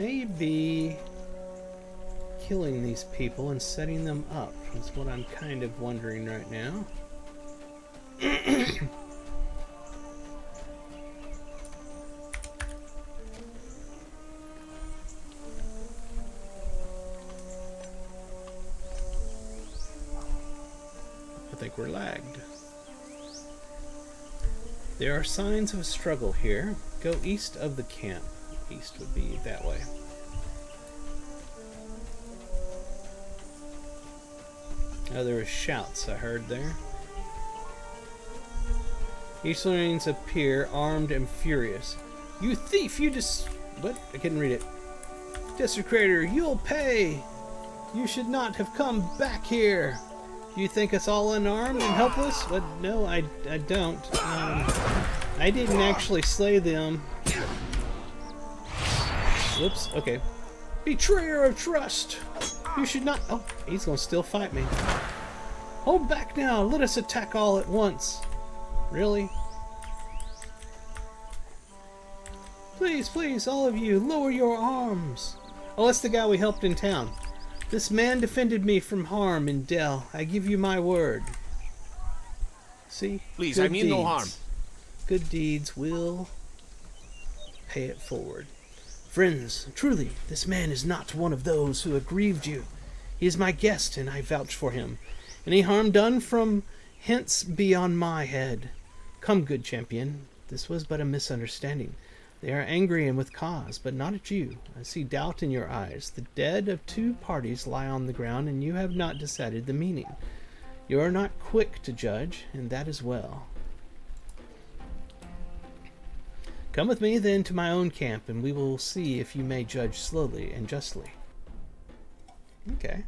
Maybe killing these people and setting them up is what I'm kind of wondering right now. I think we're lagged. There are signs of a struggle here. Go east of the camp. East would be that way. Oh, there were shouts I heard there. Eastlanders appear armed and furious. You thief, you what? I couldn't read it. Desecrator, you'll pay! You should not have come back here! Do you think us all unarmed and helpless? But no, I don't. I didn't actually slay them. Whoops, okay. Betrayer of trust! You should not... Oh, he's gonna still fight me. Hold back now, let us attack all at once. Really? Please, please, all of you, lower your arms. Oh, that's the guy we helped in town. This man defended me from harm in Dell. I give you my word. See? Please, I mean no harm. Good deeds will pay it forward. Friends, truly, this man is not one of those who aggrieved you. He is my guest, and I vouch for him. Any harm done from hence be on my head. Come, good champion. This was but a misunderstanding. They are angry and with cause, but not at you. I see doubt in your eyes. The dead of two parties lie on the ground, and you have not decided the meaning. You are not quick to judge, and that is well. Come with me then to my own camp, and we will see if you may judge slowly and justly. Okay.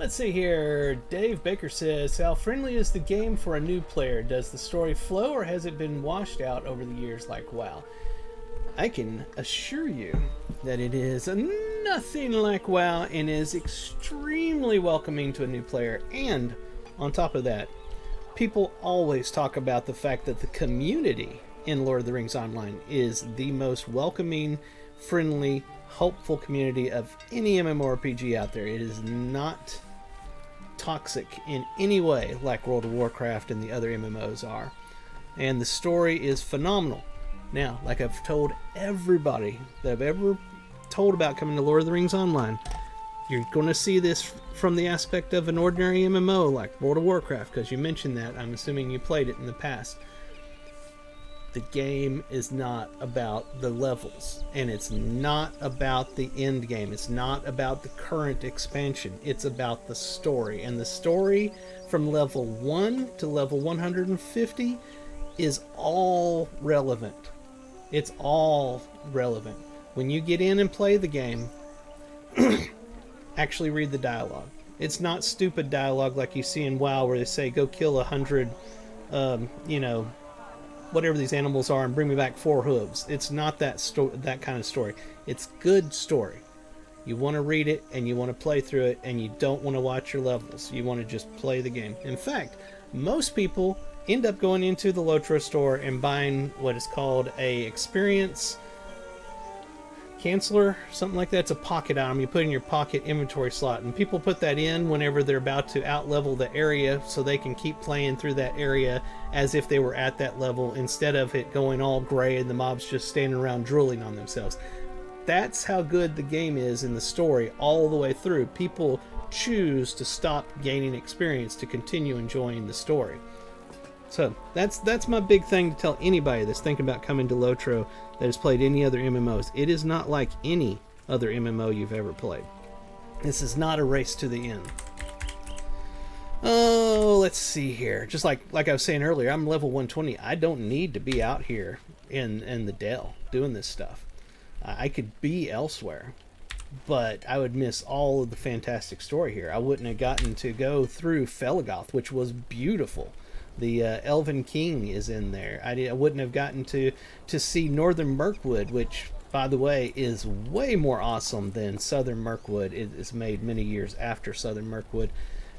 Let's see here. Dave Baker says, how friendly is the game for a new player? Does the story flow, or has it been washed out over the years like WoW? I can assure you that it is nothing like WoW and is extremely welcoming to a new player. And on top of that, people always talk about the fact that the community in Lord of the Rings Online is the most welcoming, friendly, hopeful community of any MMORPG out there. It is not toxic in any way like World of Warcraft and the other MMOs are. And the story is phenomenal. Now, like I've told everybody that I've ever told about coming to Lord of the Rings Online, you're going to see this from the aspect of an ordinary MMO like World of Warcraft, because you mentioned that. I'm assuming you played it in the past. The game is not about the levels, and it's not about the end game. It's not about the current expansion. It's about the story, and the story from level 1 to level 150 is all relevant. It's all relevant. When you get in and play the game, actually read the dialogue. It's not stupid dialogue like you see in WoW where they say, go kill 100, whatever these animals are and bring me back 4 hooves. It's not that kind of story. It's good story. You want to read it and you want to play through it, and you don't want to watch your levels. You want to just play the game. In fact, most people end up going into the Lotro store and buying what is called a experience canceller, something like that. It's a pocket item you put in your pocket inventory slot, and people put that in whenever they're about to out-level the area so they can keep playing through that area as if they were at that level, instead of it going all gray and the mobs just standing around drooling on themselves. That's how good the game is in the story all the way through. People choose to stop gaining experience to continue enjoying the story. So that's my big thing to tell anybody that's thinking about coming to Lotro that has played any other MMOs. It is not like any other MMO you've ever played. This is not a race to the end. Oh, let's see here. Just like I was saying earlier, I'm level 120. I don't need to be out here in the Dell doing this stuff. I could be elsewhere, but I would miss all of the fantastic story here. I wouldn't have gotten to go through Felgoth, which was beautiful. The Elven King is in there. I wouldn't have gotten to see Northern Mirkwood, which, by the way, is way more awesome than Southern Mirkwood. It is made many years after Southern Mirkwood.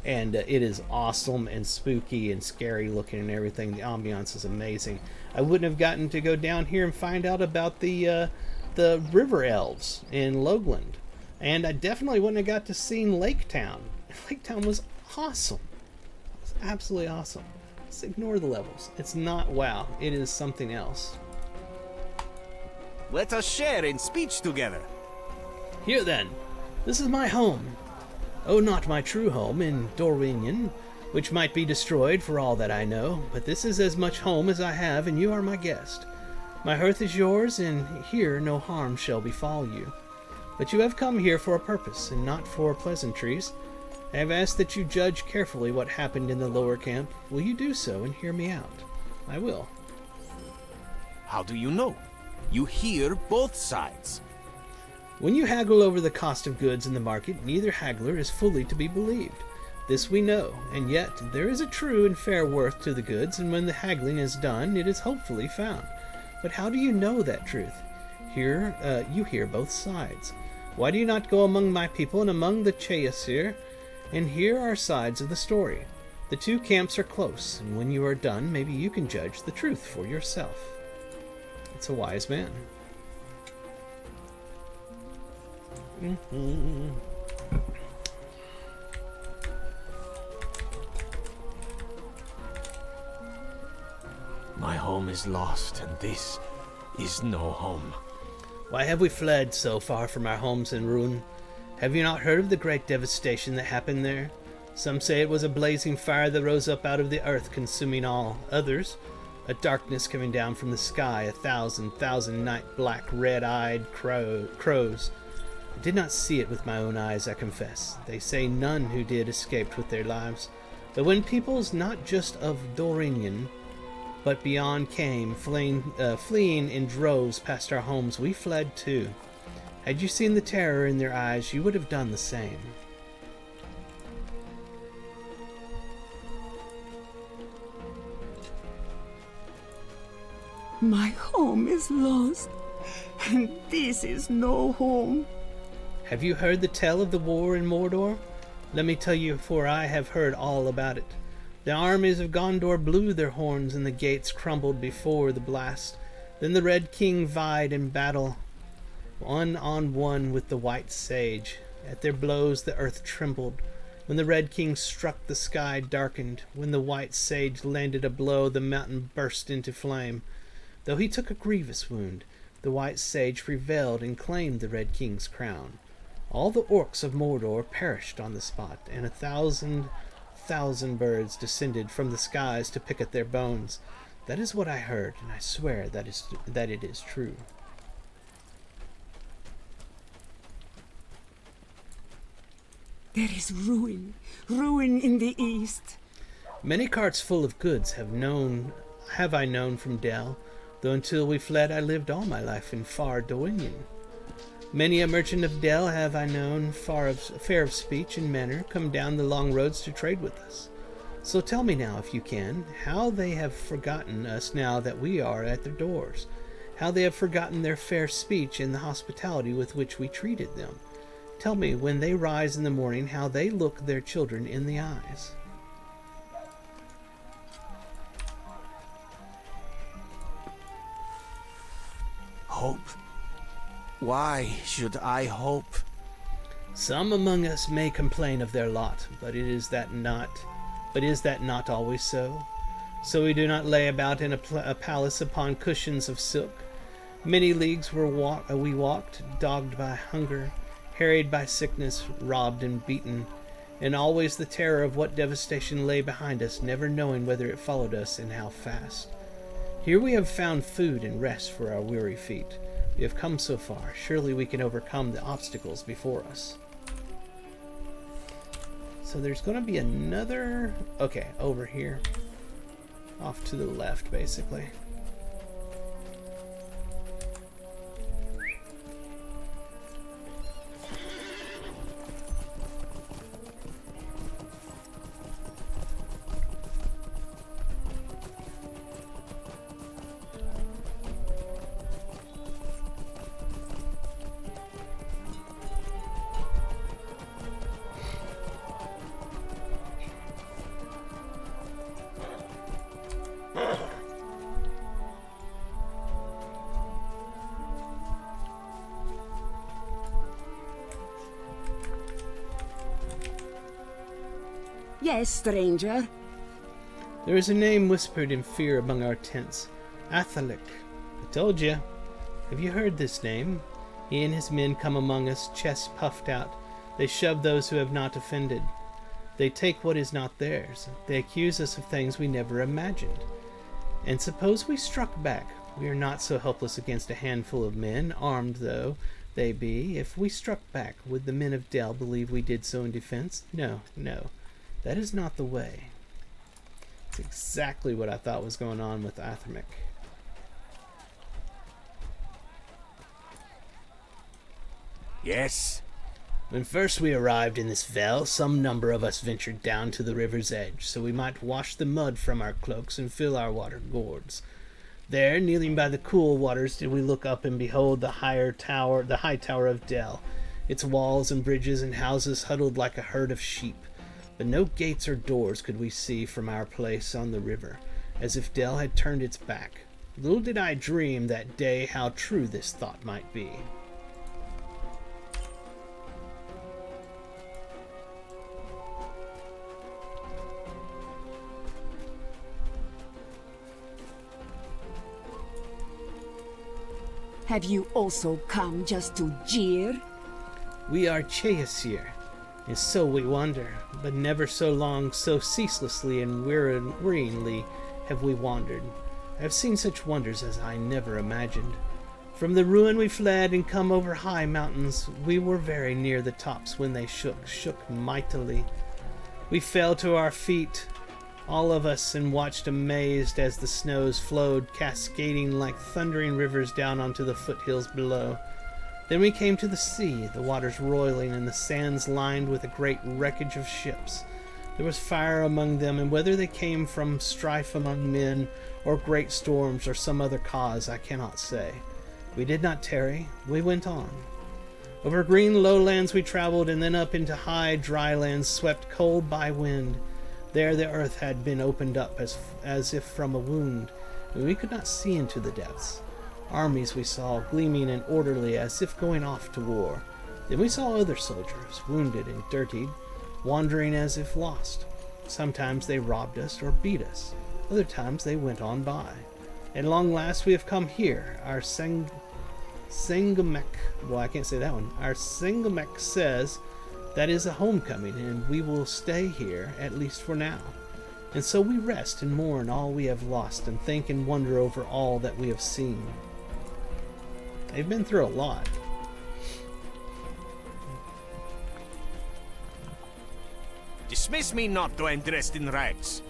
And it is awesome and spooky and scary looking and everything. The ambiance is amazing. I wouldn't have gotten to go down here and find out about the river elves in Logland, and I definitely wouldn't have got to see Lake Town. Lake Town was awesome. It was absolutely awesome. Just ignore the levels. It's not WoW. It is something else. Let us share in speech together. Here then, this is my home. Oh, not my true home in Dorwinion, which might be destroyed for all that I know, but this is as much home as I have, and you are my guest. My hearth is yours, and here no harm shall befall you. But you have come here for a purpose, and not for pleasantries. I have asked that you judge carefully what happened in the lower camp. Will you do so and hear me out? I will. How do you know? You hear both sides. When you haggle over the cost of goods in the market, neither haggler is fully to be believed. This we know, and yet there is a true and fair worth to the goods, and when the haggling is done, it is hopefully found. But how do you know that truth? Here, you hear both sides. Why do you not go among my people and among the Chayasir, and hear our sides of the story? The two camps are close, and when you are done, maybe you can judge the truth for yourself. It's a wise man. My home is lost, and this is no home. Why have we fled so far from our homes in ruin? Have you not heard of the great devastation that happened there? Some say it was a blazing fire that rose up out of the earth, consuming all. Others, a darkness coming down from the sky, 1,000 night black, red-eyed crows. I did not see it with my own eyes, I confess. They say none who did escaped with their lives. But when peoples not just of Dorinion, but beyond came, fleeing in droves past our homes, we fled too. Had you seen the terror in their eyes, you would have done the same. My home is lost, and this is no home. Have you heard the tale of the war in Mordor? Let me tell you, for I have heard all about it. The armies of Gondor blew their horns, and the gates crumbled before the blast. Then the Red King vied in battle, one on one with the White Sage. At their blows the earth trembled. When the Red King struck, the sky darkened. When the White Sage landed a blow, the mountain burst into flame. Though he took a grievous wound, the White Sage prevailed and claimed the Red King's crown. All the orcs of Mordor perished on the spot, and 1,000 birds descended from the skies to pick at their bones. That is what I heard, and I swear that it is true. There is ruin in the east. Many carts full of goods have I known from Dell, though until we fled I lived all my life in far Dorinion. Many a merchant of Dell have I known, fair of speech and manner, come down the long roads to trade with us. So tell me now, if you can, how they have forgotten us now that we are at their doors, how they have forgotten their fair speech and the hospitality with which we treated them. Tell me, when they rise in the morning, how they look their children in the eyes. Hope? Why should I hope? Some among us may complain of their lot, but is that not always so? So we do not lay about in a palace upon cushions of silk. Many leagues we walked, dogged by hunger, harried by sickness, robbed and beaten, and always the terror of what devastation lay behind us, never knowing whether it followed us and how fast. Here we have found food and rest for our weary feet. We have come so far. Surely we can overcome the obstacles before us. So there's going to be another... Okay, over here. Off to the left, basically. Yes, stranger. There is a name whispered in fear among our tents. Athalic. I told you. Have you heard this name? He and his men come among us, chests puffed out. They shove those who have not offended. They take what is not theirs. They accuse us of things we never imagined. And suppose we struck back. We are not so helpless against a handful of men, armed though they be. If we struck back, would the men of Del believe we did so in defense? No, no. That is not the way. It's exactly what I thought was going on with Athermic. Yes? When first we arrived in this vale, some number of us ventured down to the river's edge, so we might wash the mud from our cloaks and fill our water gourds. There, kneeling by the cool waters, did we look up and behold the high tower of Del, its walls and bridges and houses huddled like a herd of sheep. But no gates or doors could we see from our place on the river, as if Del had turned its back. Little did I dream that day how true this thought might be. Have you also come just to jeer? We are Cheasir, and so we wander, but never so long, so ceaselessly and wearyingly have we wandered. I have seen such wonders as I never imagined. From the ruin we fled and come over high mountains. We were very near the tops when they shook mightily. We fell to our feet, all of us, and watched amazed as the snows flowed, cascading like thundering rivers down onto the foothills below. Then we came to the sea, the waters roiling and the sands lined with a great wreckage of ships. There was fire among them, and whether they came from strife among men, or great storms, or some other cause, I cannot say. We did not tarry, we went on. Over green lowlands we traveled, and then up into high dry lands swept cold by wind. There the earth had been opened up as if from a wound, and we could not see into the depths. Armies we saw, gleaming and orderly as if going off to war. Then we saw other soldiers, wounded and dirtied, wandering as if lost. Sometimes they robbed us or beat us. Other times they went on by. At long last we have come here. Our Sengamek, well, I can't say that one. Our Sengamek says that is a homecoming, and we will stay here, at least for now. And so we rest and mourn all we have lost, and think and wonder over all that we have seen. They've been through a lot. Dismiss me not, though I'm dressed in rags.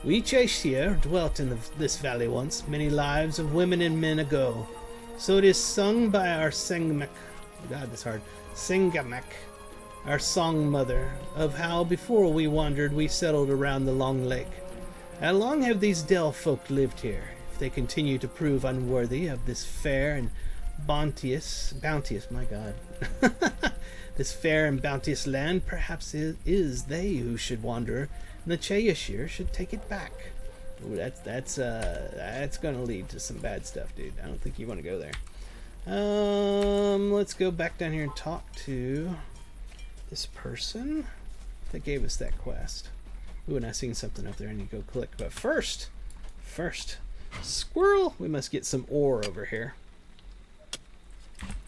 We Cheasir dwelt in this valley once, many lives of women and men ago. So it is sung by our Sengamek, God, that's hard, Sengamek, our song mother, of how before we wandered we settled around the long lake. How long have these Del folk lived here? If they continue to prove unworthy of this fair and bounteous, my God, this fair and bounteous land, perhaps it is they who should wander, and the Cheasir should take it back. Ooh, that's gonna lead to some bad stuff, dude. I don't think you want to go there. Let's go back down here and talk to this person that gave us that quest. Ooh, and I seen something up there I need to go click. But first, squirrel, we must get some ore over here.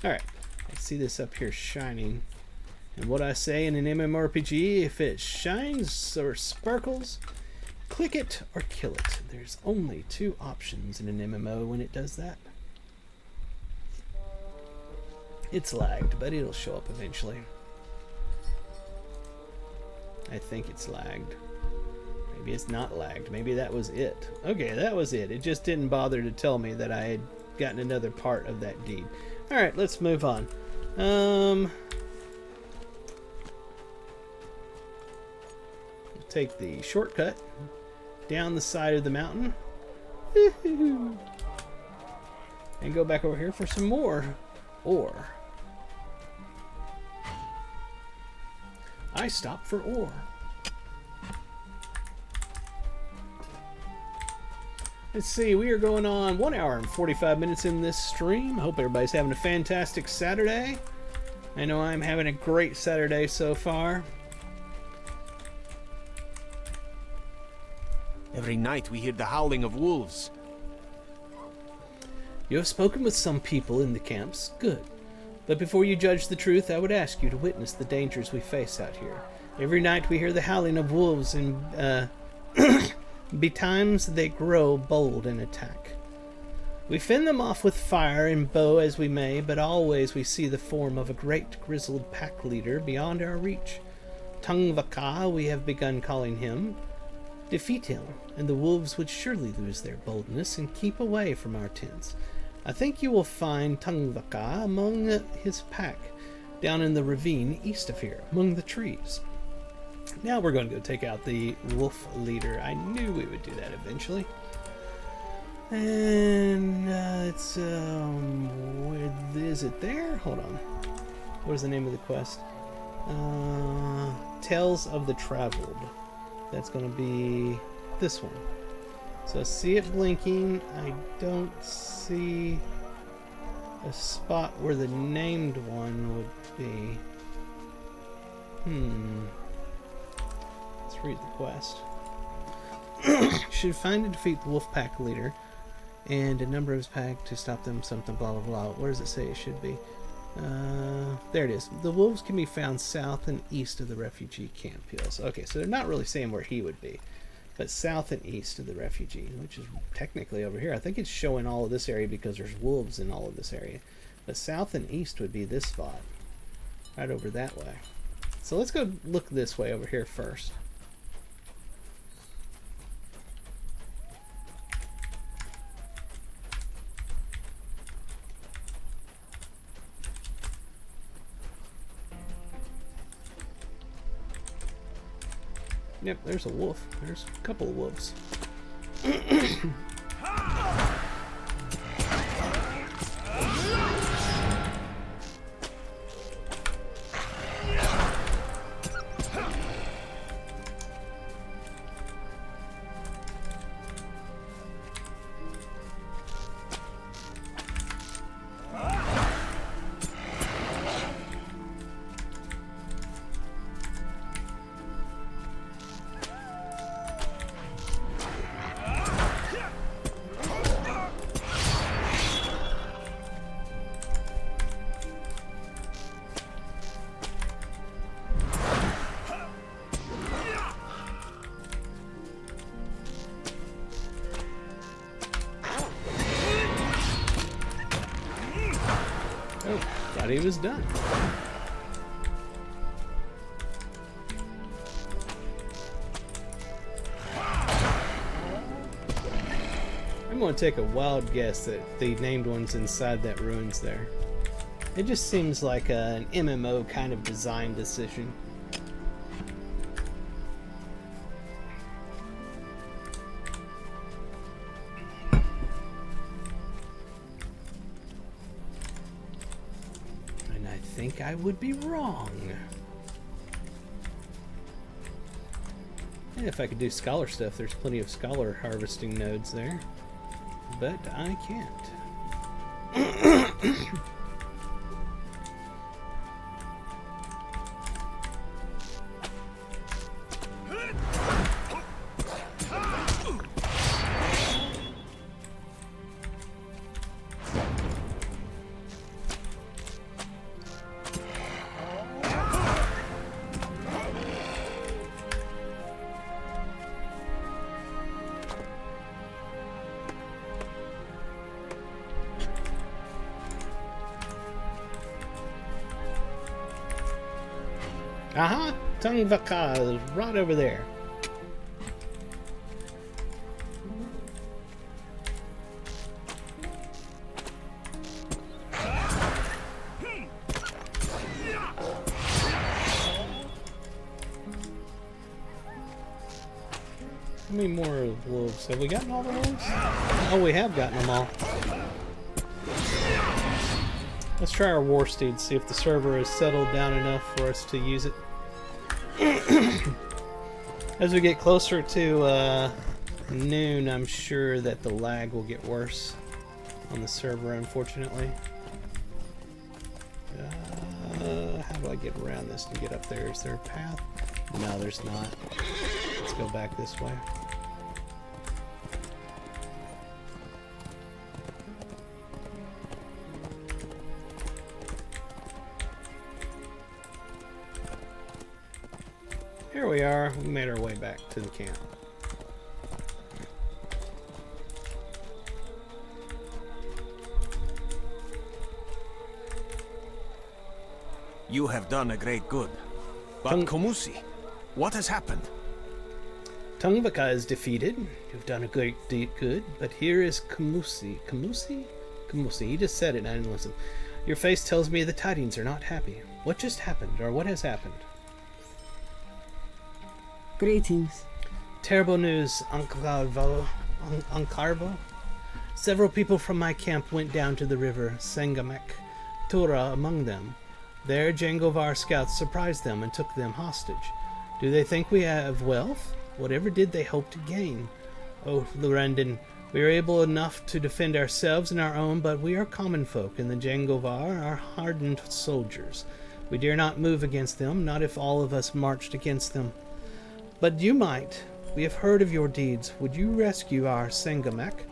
Alright, I see this up here shining. And what I say in an MMORPG, if it shines or sparkles, click it or kill it. There's only two options in an MMO when it does that. It's lagged, but it'll show up eventually. I think it's lagged. Maybe it's not lagged. Maybe that was it. Okay, that was it. It just didn't bother to tell me that I had gotten another part of that deed. Alright, let's move on. Take the shortcut down the side of the mountain. And go back over here for some more ore. I stopped for ore. Let's see, we are going on 1 hour and 45 minutes in this stream. Hope everybody's having a fantastic Saturday. I know I'm having a great Saturday so far. Every night we hear the howling of wolves. You have spoken with some people in the camps. Good. But before you judge the truth, I would ask you to witness the dangers we face out here. Every night we hear the howling of wolves, and betimes they grow bold and attack. We fend them off with fire and bow as we may, but always we see the form of a great grizzled pack leader beyond our reach. Tungvaka, we have begun calling him. Defeat him, and the wolves would surely lose their boldness and keep away from our tents. I think you will find Tungvaka among his pack, down in the ravine east of here, among the trees. Now we're going to go take out the wolf leader. I knew we would do that eventually. And it's where is it there? Hold on. What is the name of the quest? Tales of the Traveled. That's going to be this one. So I see it blinking. I don't see a spot where the named one would be. Let's read the quest. Should find and defeat the wolf pack leader and a number of his pack to stop them, something blah blah blah. Where does it say it should be? There it is. The wolves can be found south and east of the refugee camp hills. Okay, so they're not really saying where he would be, but south and east of the refugee, which is technically over here. I think it's showing all of this area because there's wolves in all of this area. But south and east would be this spot, right over that way. So let's go look this way over here first. Yep, there's a wolf. There's a couple of wolves. Oh, thought he was done. I'm going to take a wild guess that the named one's inside that ruins there. It just seems like an MMO kind of design decision. And I think I would be wrong. And if I could do scholar stuff, there's plenty of scholar harvesting nodes there. But I can't. Aha! Tungvaka is right over there. How many more wolves? Have we gotten all the wolves? Oh, we have gotten them all. Let's try our war steed, see if the server is settled down enough for us to use it. As we get closer to noon, I'm sure that the lag will get worse on the server, unfortunately. How do I get around this to get up there? Is there a path? No, there's not. Let's go back this way. Here we are. We made our way back to the camp. You have done a great good. But Komusi, what has happened? Tungvaka is defeated. You've done a great deed good, but here is Kamusi. Kamusi? Kamusi. He just said it and I didn't listen. Your face tells me the tidings are not happy. What just happened, or what has happened? Greetings. Terrible news, Ankarbo. Several people from my camp went down to the river, Sangamek, Tura among them. There, Jangovar scouts surprised them and took them hostage. Do they think we have wealth? Whatever did they hope to gain? Oh, Lurandin, we are able enough to defend ourselves and our own, but we are common folk, and the Jangovar are hardened soldiers. We dare not move against them, not if all of us marched against them. But you might. We have heard of your deeds. Would you rescue our Sangamek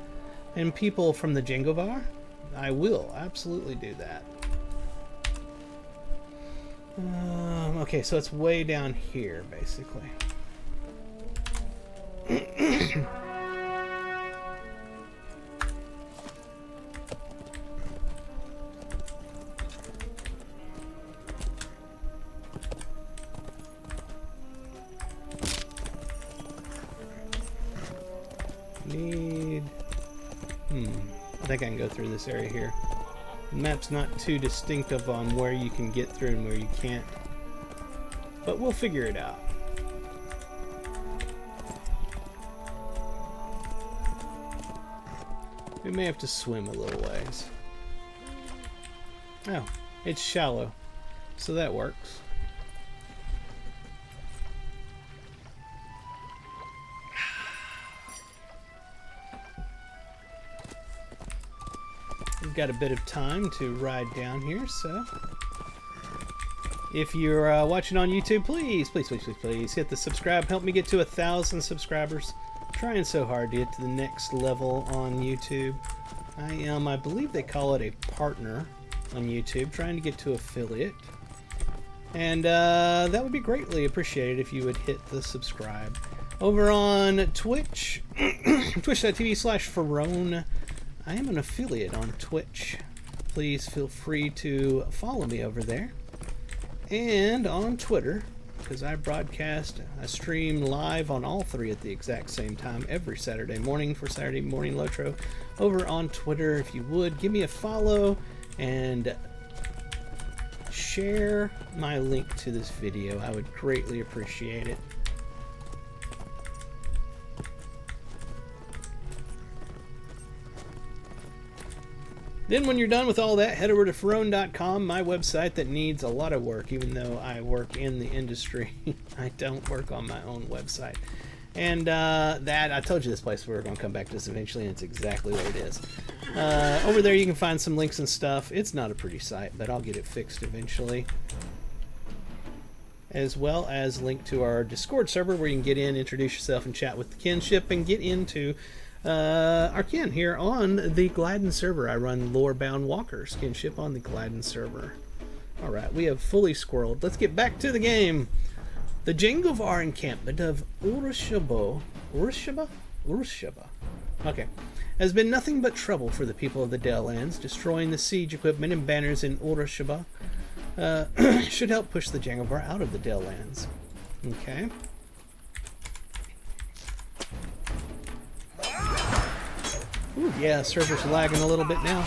and people from the Jangovar? I will absolutely do that. Okay, so it's way down here, basically. I think I can go through this area here. The map's not too distinctive on where you can get through and where you can't. But we'll figure it out. We may have to swim a little ways. Oh, it's shallow. So that works. We've got a bit of time to ride down here, so if you're watching on YouTube, please hit the subscribe. Help me get to 1,000 subscribers. I'm trying so hard to get to the next level on YouTube. I believe they call it a partner on YouTube, trying to get to affiliate. And that would be greatly appreciated if you would hit the subscribe. Over on Twitch, twitch.tv/Ferone. I am an affiliate on Twitch. Please feel free to follow me over there. And on Twitter, because I stream live on all three at the exact same time every Saturday morning for Saturday Morning Lotro. Over on Twitter, if you would, give me a follow and share my link to this video. I would greatly appreciate it. Then when you're done with all that, head over to Ferone.com, my website that needs a lot of work, even though I work in the industry. I don't work on my own website. And I told you this place, we were going to come back to this eventually, and it's exactly what it is. Over there you can find some links and stuff. It's not a pretty site, but I'll get it fixed eventually. As well as link to our Discord server where you can get in, introduce yourself, and chat with the kinship, and get into our kin here on the Gladden server. I run Lorebound Walker's kinship on the Gladden server. Alright, we have fully squirreled. Let's get back to the game. The Jangovar encampment of Urashaba, okay, has been nothing but trouble for the people of the Delllands. Destroying the siege equipment and banners in Urashaba should help push the Jangovar out of the Delllands. Okay. Ooh, yeah, server's lagging a little bit now.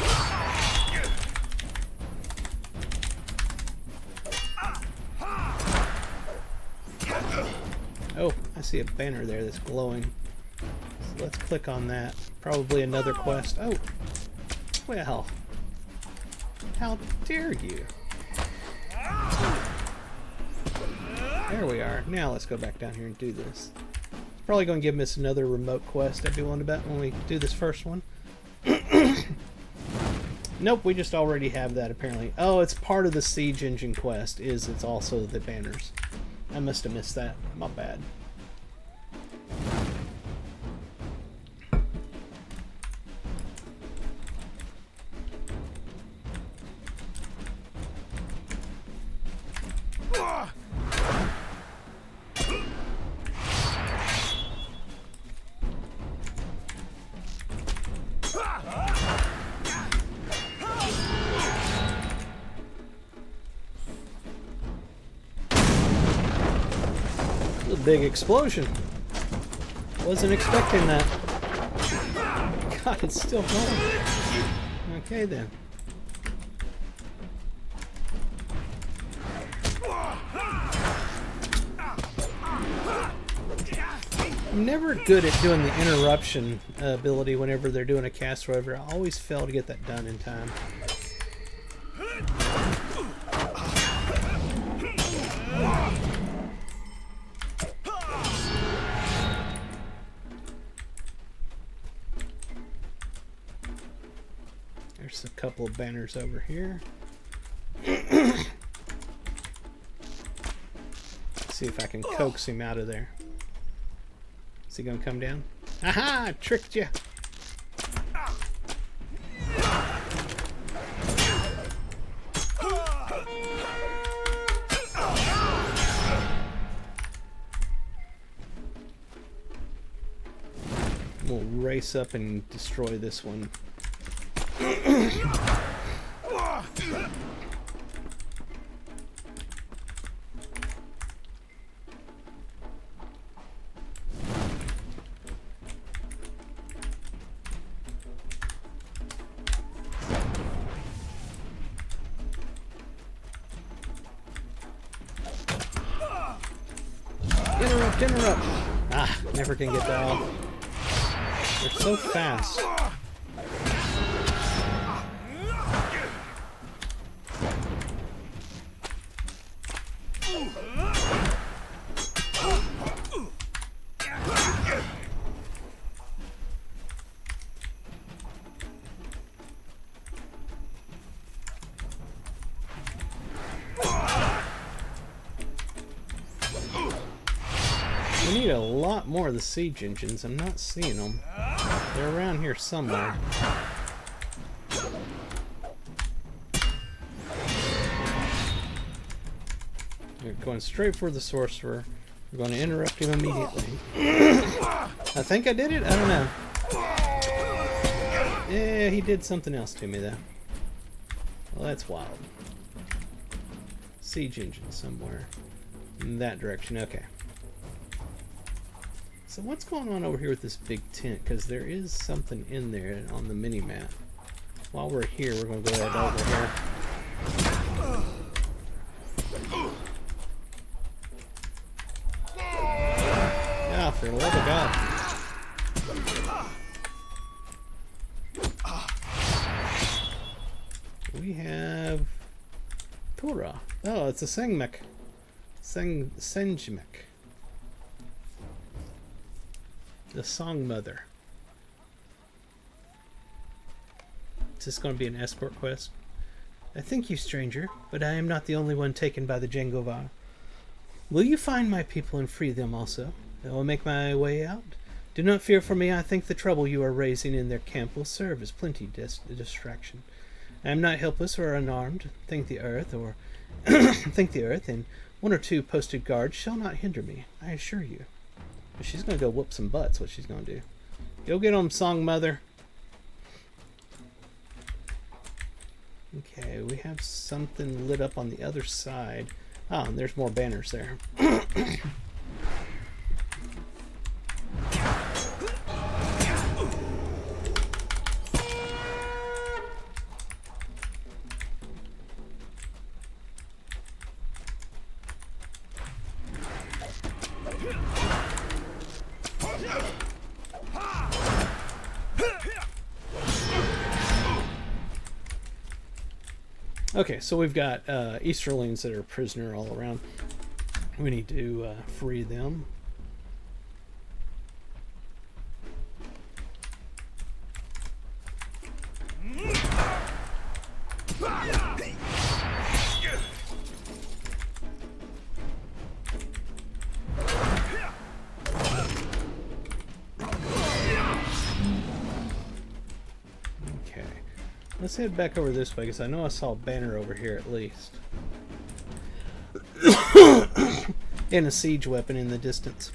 Oh, I see a banner there that's glowing. So let's click on that. Probably another quest. Oh, well, how dare you? There we are. Now let's go back down here and do this. Probably going to give us another remote quest, I'd be willing to bet, when we do this first one. Nope, we just already have that apparently. Oh, it's part of the Siege Engine quest, it's also the banners. I must have missed that. My bad. big explosion. Wasn't expecting that. God, it's still going. Okay then. I'm never good at doing the interruption ability whenever they're doing a cast or whatever. I always fail to get that done in time. There's a couple of banners over here. See if I can coax him out of there. Is he gonna come down? Aha! Tricked you! We'll race up and destroy this one. Interrupt! Ah, never can get that off. They're so fast. We need a lot more of the siege engines. I'm not seeing them. They're around here somewhere. We're going straight for the sorcerer. We're going to interrupt him immediately. I think I did it? I don't know. Yeah, he did something else to me though. Well, that's wild. Siege engine somewhere. In that direction, okay. So what's going on over here with this big tent? Because there is something in there on the mini-map. While we're here, we're going to go ahead over here. Ah, for the love of God. We have Pura. Oh, it's a Sengmek. Senjmek. The Song Mother. Is this going to be an escort quest? I thank you, stranger, but I am not the only one taken by the Jengovar. Will you find my people and free them also? I will make my way out. Do not fear for me. I think the trouble you are raising in their camp will serve as plenty distraction. I am not helpless or unarmed. Thank the earth, and one or two posted guards shall not hinder me, I assure you. But she's going to go whoop some butts, what she's going to do. Go get 'em, Song Mother. Okay, we have something lit up on the other side. Oh, and there's more banners there. Okay, so we've got Easterlings that are prisoner all around. We need to free them. Let's head back over this way, because I know I saw a banner over here at least. And a siege weapon in the distance.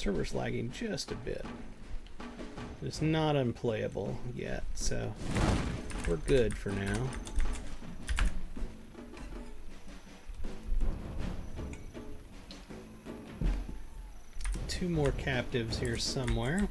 Server's lagging just a bit. It's not unplayable yet, so we're good for now. Two more captives here somewhere.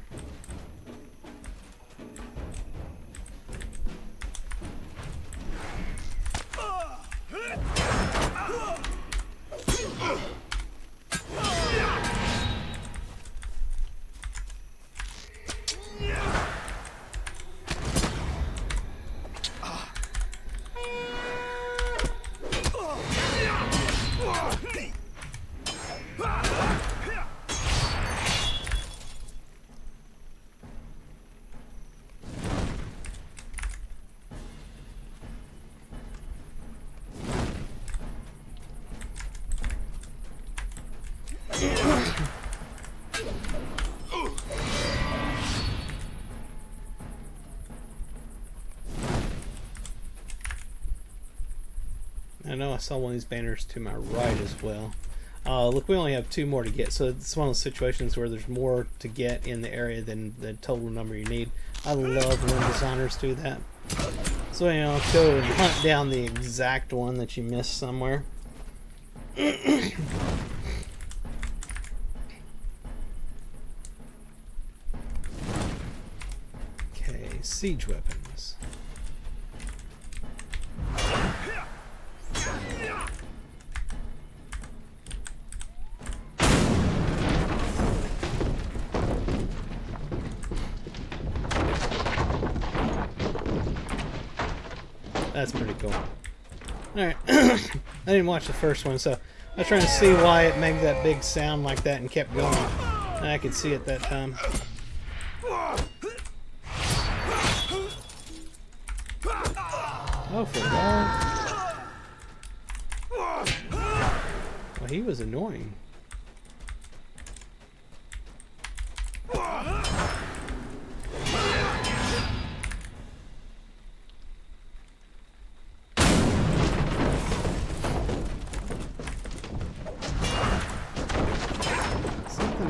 I know I saw one of these banners to my right as well. Look, we only have two more to get, so it's one of those situations where there's more to get in the area than the total number you need. I love when designers do that. So, you know, go and hunt down the exact one that you missed somewhere. Okay, siege weapons. That's pretty cool. Alright, I didn't watch the first one, so I was trying to see why it made that big sound like that and kept going. And I could see it that time. Oh, for God. Well, he was annoying.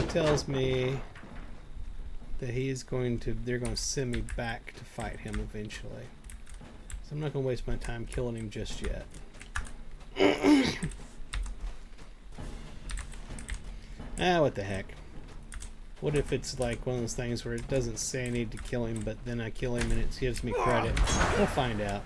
Tells me that they're going to send me back to fight him eventually. So I'm not going to waste my time killing him just yet. What the heck. What if it's like one of those things where it doesn't say I need to kill him, but then I kill him and it gives me credit? We'll find out.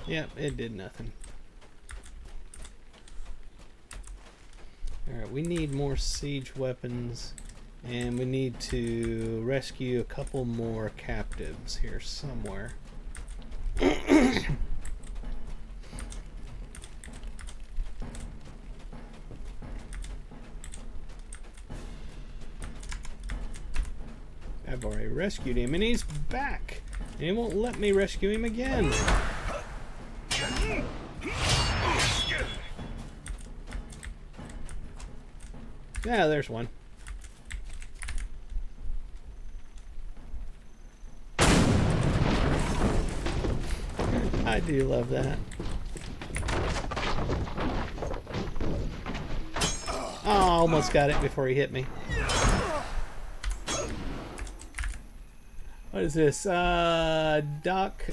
Yep, it did nothing. Alright, we need more siege weapons, and we need to rescue a couple more captives here somewhere. I've already rescued him, and he's back! And he won't let me rescue him again! Yeah, there's one. I do love that. Oh, I almost got it before he hit me. What is this? Doc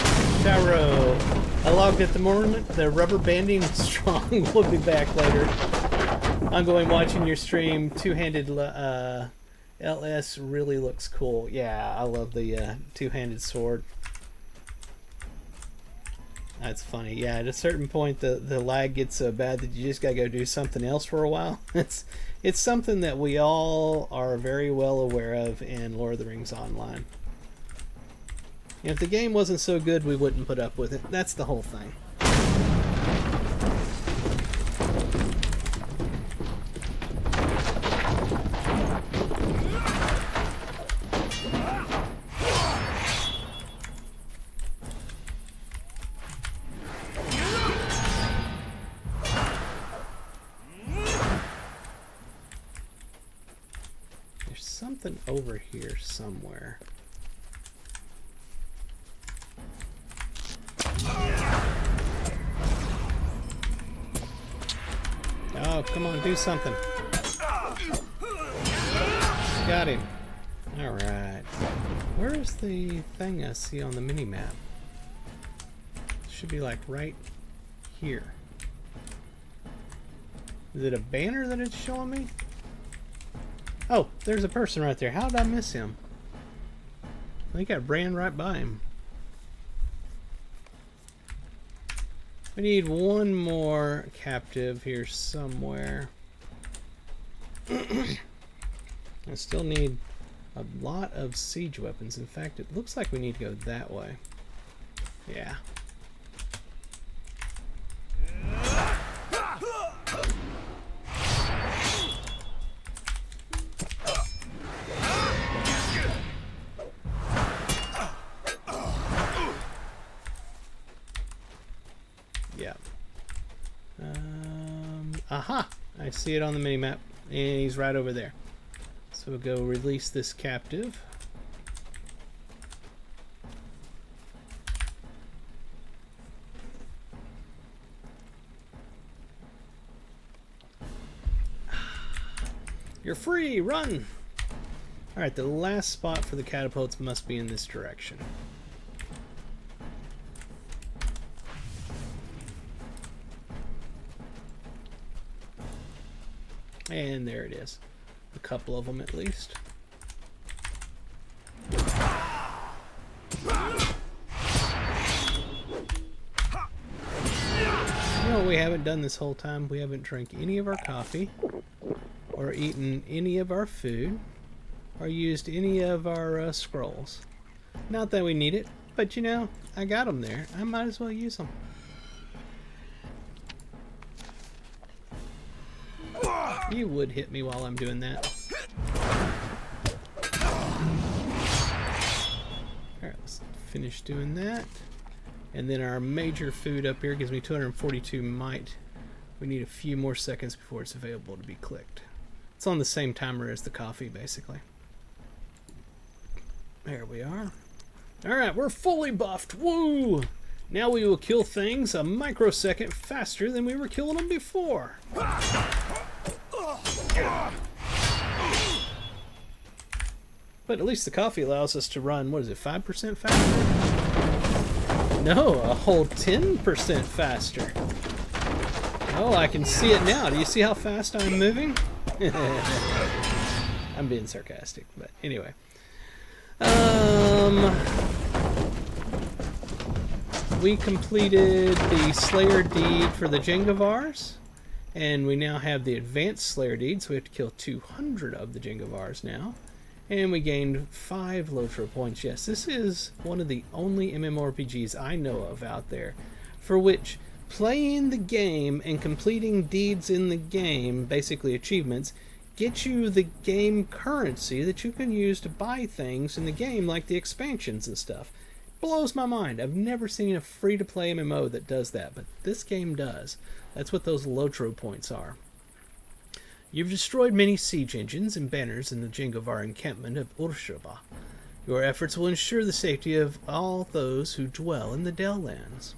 Charo. I logged at the moment. The rubber banding is strong. We'll be back later. I'm going watching your stream. Two-handed LS really looks cool. Yeah, I love the two-handed sword. That's funny. Yeah, at a certain point, the lag gets so bad that you just gotta go do something else for a while. It's something that we all are very well aware of in Lord of the Rings Online. If the game wasn't so good, we wouldn't put up with it. That's the whole thing. There's something over here somewhere. Oh, come on, do something. Got him. Alright. Where is the thing I see on the mini-map? Should be like right here. Is it a banner that it's showing me? Oh, there's a person right there. How did I miss him? I think I ran right by him. We need one more captive here somewhere. I still need a lot of siege weapons. In fact, it looks like we need to go that way. Yeah. Yeah. Aha! I see it on the minimap, and he's right over there. So we'll go release this captive. You're free! Run! Alright, the last spot for the catapults must be in this direction. And there it is. A couple of them at least. You know what we haven't done this whole time? We haven't drank any of our coffee, or eaten any of our food, or used any of our scrolls. Not that we need it, but you know, I got them there. I might as well use them. You would hit me while I'm doing that. Alright, let's finish doing that. And then our major food up here gives me 242 might. We need a few more seconds before it's available to be clicked. It's on the same timer as the coffee, basically. There we are. Alright, we're fully buffed. Woo! Now we will kill things a microsecond faster than we were killing them before. But at least the coffee allows us to run, what is it, 5% faster? No, a whole 10% faster. Oh, I can see it now. Do you see how fast I'm moving? I'm being sarcastic, but anyway. We completed the Slayer deed for the Jengavars. And we now have the advanced Slayer deed, so we have to kill 200 of the Jengavars now. And we gained 5 Lotro points. Yes, this is one of the only MMORPGs I know of out there for which playing the game and completing deeds in the game, basically achievements, get you the game currency that you can use to buy things in the game, like the expansions and stuff. Blows my mind. I've never seen a free-to-play MMO that does that, but this game does. That's what those Lotro points are. You've destroyed many siege engines and banners in the Jengavar encampment of Urshaba. Your efforts will ensure the safety of all those who dwell in the Dell Lands.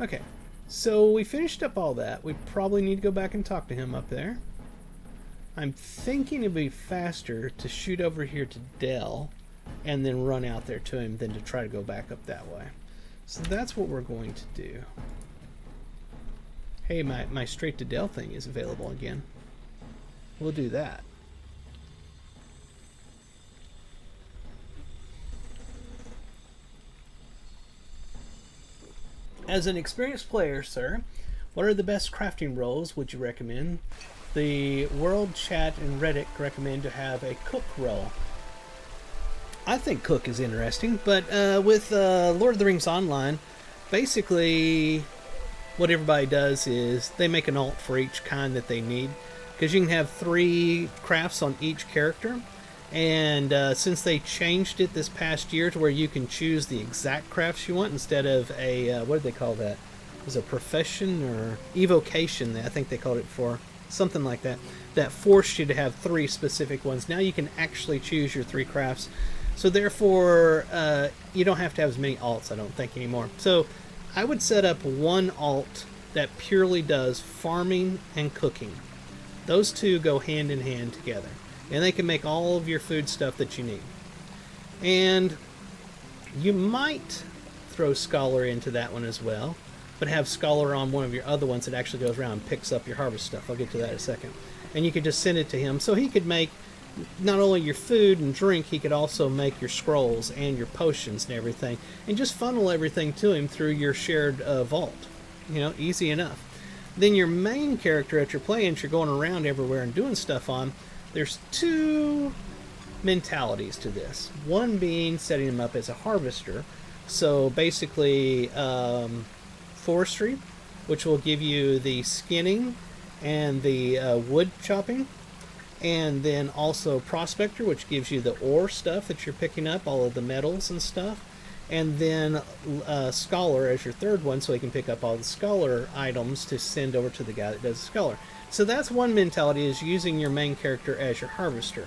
Okay, so we finished up all that. We probably need to go back and talk to him up there. I'm thinking it'd be faster to shoot over here to Dell and then run out there to him than to try to go back up that way. So that's what we're going to do. Hey, my straight to Dell thing is available again. We'll do that. As an experienced player, sir, what are the best crafting roles would you recommend? The world chat and Reddit recommend to have a cook role. I think cook is interesting, but with Lord of the Rings Online, basically what everybody does is they make an alt for each kind that they need, because you can have 3 crafts on each character. And since they changed it this past year to where you can choose the exact crafts you want instead of a, what do they call that? It was a profession or evocation, I think they called it for. Something like that. That forced you to have 3 specific ones. Now you can actually choose your 3 crafts. So therefore, you don't have to have as many alts, I don't think, anymore. So I would set up one alt that purely does farming and cooking. Those two go hand in hand together, and they can make all of your food stuff that you need. And you might throw Scholar into that one as well, but have Scholar on one of your other ones that actually goes around and picks up your harvest stuff. I'll get to that in a second. And you could just send it to him, so he could make not only your food and drink, he could also make your scrolls and your potions and everything, and just funnel everything to him through your shared vault. You know, easy enough. Then your main character that you're playing, you're going around everywhere and doing stuff on, there's two mentalities to this. One being setting him up as a harvester. So basically, forestry, which will give you the skinning and the wood chopping. And then also prospector, which gives you the ore stuff that you're picking up, all of the metals and stuff. And then scholar as your third one, so he can pick up all the scholar items to send over to the guy that does the scholar. So that's one mentality, is using your main character as your harvester.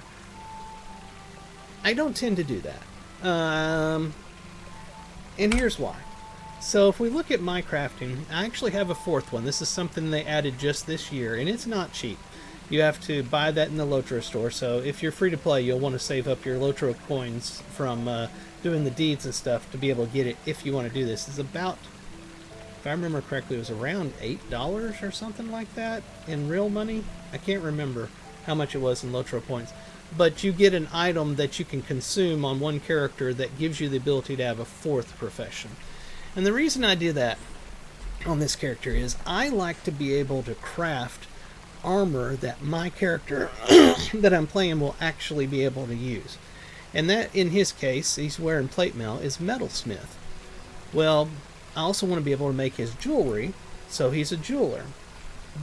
I don't tend to do that. And here's why. So if we look at my crafting, I actually have a fourth one. This is something they added just this year, and it's not cheap. You have to buy that in the Lotro store, so if you're free to play, you'll want to save up your Lotro coins from doing the deeds and stuff to be able to get it if you want to do this. It's about, if I remember correctly, it was around $8 or something like that in real money. I can't remember how much it was in Lotro points. But you get an item that you can consume on one character that gives you the ability to have a fourth profession. And the reason I do that on this character is I like to be able to craft armor that my character that I'm playing will actually be able to use. And that, in his case, he's wearing plate mail, is metalsmith. Well, I also want to be able to make his jewelry, so he's a jeweler.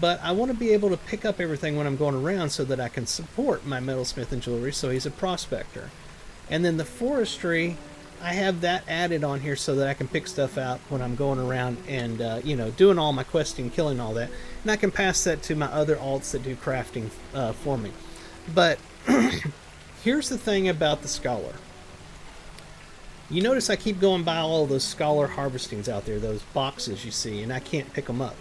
But I want to be able to pick up everything when I'm going around so that I can support my metalsmith and jewelry, so he's a prospector. And then the forestry, I have that added on here so that I can pick stuff out when I'm going around and, doing all my questing, killing all that. And I can pass that to my other alts that do crafting for me. But here's the thing about the scholar. You notice I keep going by all those scholar harvestings out there, those boxes you see, and I can't pick them up.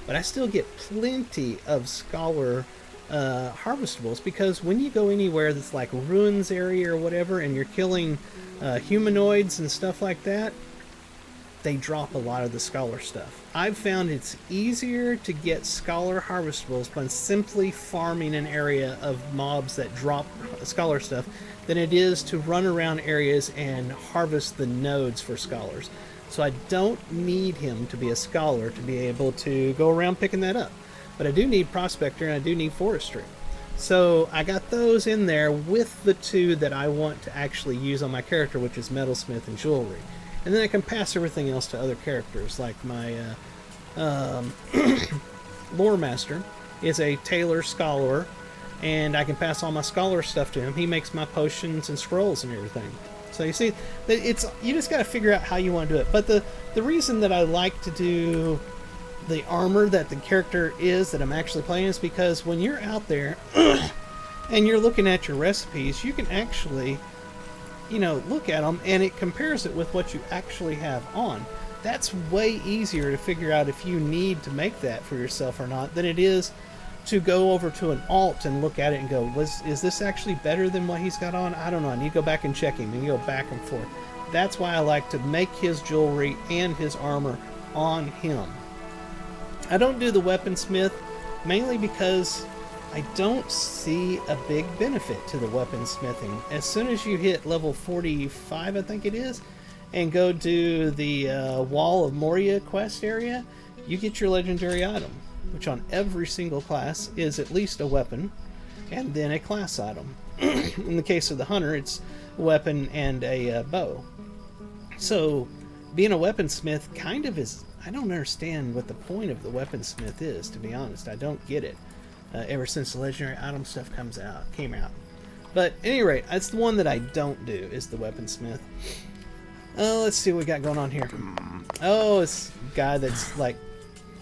But I still get plenty of scholar harvestables, because when you go anywhere that's like ruins area or whatever, and you're killing humanoids and stuff like that, they drop a lot of the scholar stuff. I've found it's easier to get scholar harvestables by simply farming an area of mobs that drop scholar stuff than it is to run around areas and harvest the nodes for scholars. So I don't need him to be a scholar to be able to go around picking that up. But I do need prospector and I do need forestry. So I got those in there with the two that I want to actually use on my character, which is metalsmith and jewelry. And then I can pass everything else to other characters, like my lore master is a tailor scholar, and I can pass all my scholar stuff to him. He makes my potions and scrolls and everything. So you see, you just got to figure out how you want to do it. But the reason that I like to do the armor that the character is that I'm actually playing is because when you're out there and you're looking at your recipes, you can actually, look at them and it compares it with what you actually have on. That's way easier to figure out if you need to make that for yourself or not than it is to go over to an alt and look at it and go, is this actually better than what he's got on? I don't know. I need to go back and check him, and you go back and forth. That's why I like to make his jewelry and his armor on him. I don't do the weaponsmith mainly because I don't see a big benefit to the weaponsmithing. As soon as you hit level 45, I think it is, and go do the Wall of Moria quest area, you get your legendary item, which on every single class is at least a weapon and then a class item. In the case of the hunter, it's a weapon and a bow. So being a weaponsmith kind of is, I don't understand what the point of the weaponsmith is, to be honest. I don't get it ever since the legendary item stuff came out. But at any rate, that's the one that I don't do, is the weaponsmith. Let's see what we got going on here. Oh, it's a guy that's like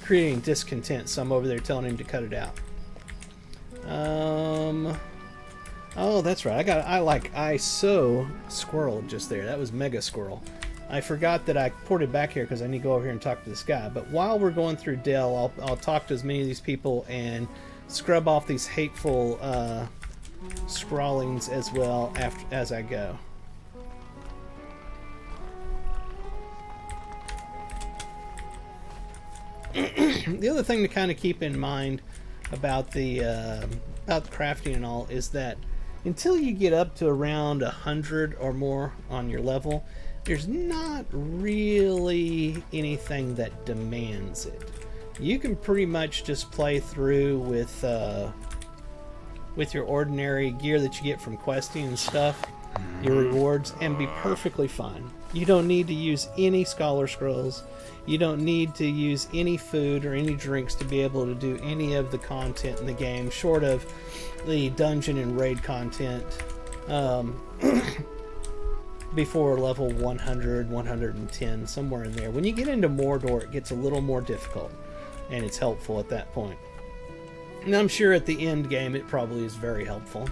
creating discontent, so I'm over there telling him to cut it out. Oh, that's right. I so squirreled just there. That was mega squirrel. I forgot that I ported back here because I need to go over here and talk to this guy. But while we're going through Dell, I'll talk to as many of these people and scrub off these hateful scrawlings as well as I go. The other thing to kind of keep in mind about the about crafting and all is that until you get up to around 100 or more on your level, there's not really anything that demands it. You can pretty much just play through with your ordinary gear that you get from questing and stuff, your rewards, and be perfectly fine. You don't need to use any scholar scrolls. You don't need to use any food or any drinks to be able to do any of the content in the game, short of the dungeon and raid content before level 100, 110, somewhere in there. When you get into Mordor, it gets a little more difficult, and it's helpful at that point. And I'm sure at the end game it probably is very helpful.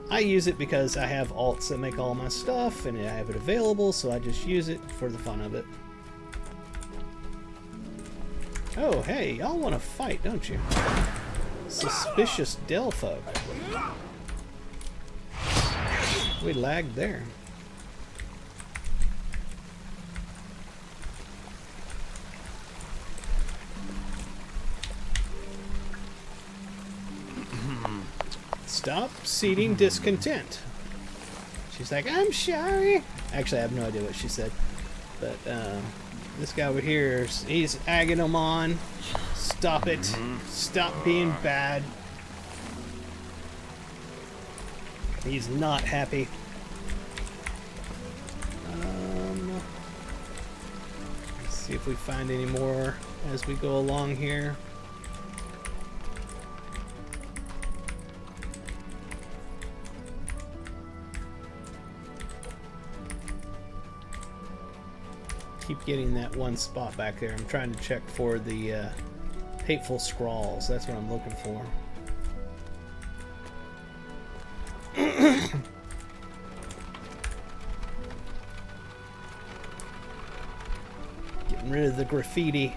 I use it because I have alts that make all my stuff, and I have it available, so I just use it for the fun of it. Oh, hey, y'all want to fight, don't you? Suspicious Dell folk. We lagged there. Stop seeding discontent. She's like, I'm sorry. Actually, I have no idea what she said. But, this guy over here, he's egging them on. Stop it. Stop being bad. He's not happy. Let's see if we find any more as we go along here. Keep getting that one spot back there. I'm trying to check for the hateful scrawls. That's what I'm looking for. Getting rid of the graffiti.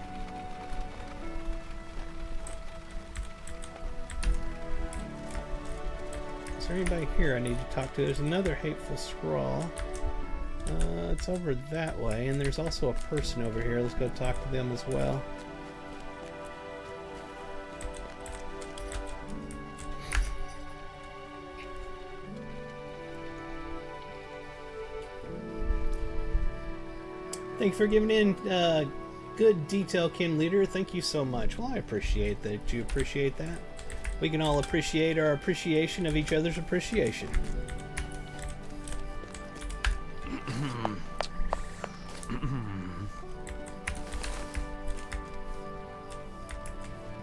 Is there anybody here I need to talk to? There's another hateful scrawl. It's over that way, and there's also a person over here. Let's go talk to them as well. Thank you for giving in good detail, Kim Leader. Thank you so much. Well, I appreciate that you appreciate that. We can all appreciate our appreciation of each other's appreciation.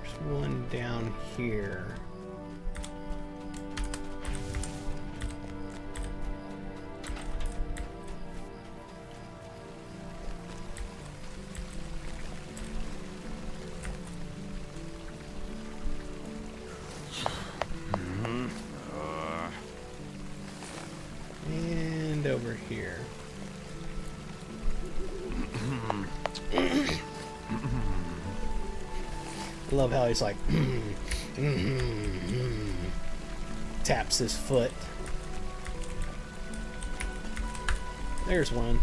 There's one down here. And over here. I love how he's like taps his foot. There's one.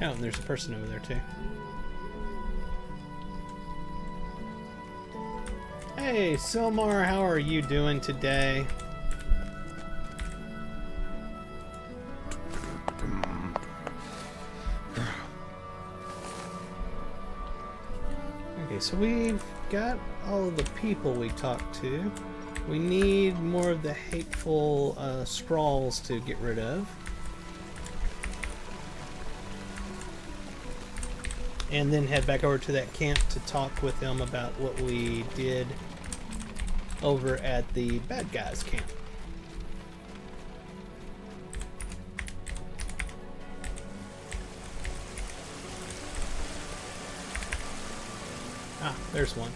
Oh, and there's a person over there too. Hey, Silmar, how are you doing today? Okay, so we've got all of the people we talked to. We need more of the hateful scrawls to get rid of. And then head back over to that camp to talk with them about what we did over at the bad guys camp. Ah, there's one.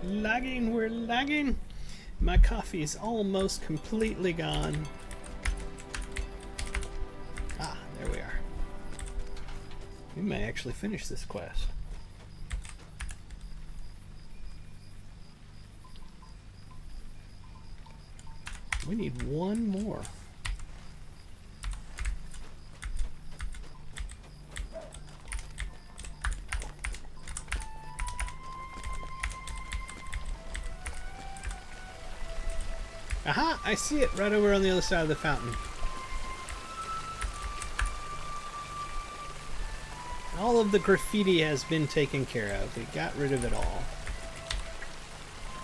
Lagging, we're lagging. My coffee is almost completely gone. Ah, there we are. We may actually finish this quest. We need one more. Aha! I see it right over on the other side of the fountain. All of the graffiti has been taken care of. We got rid of it all.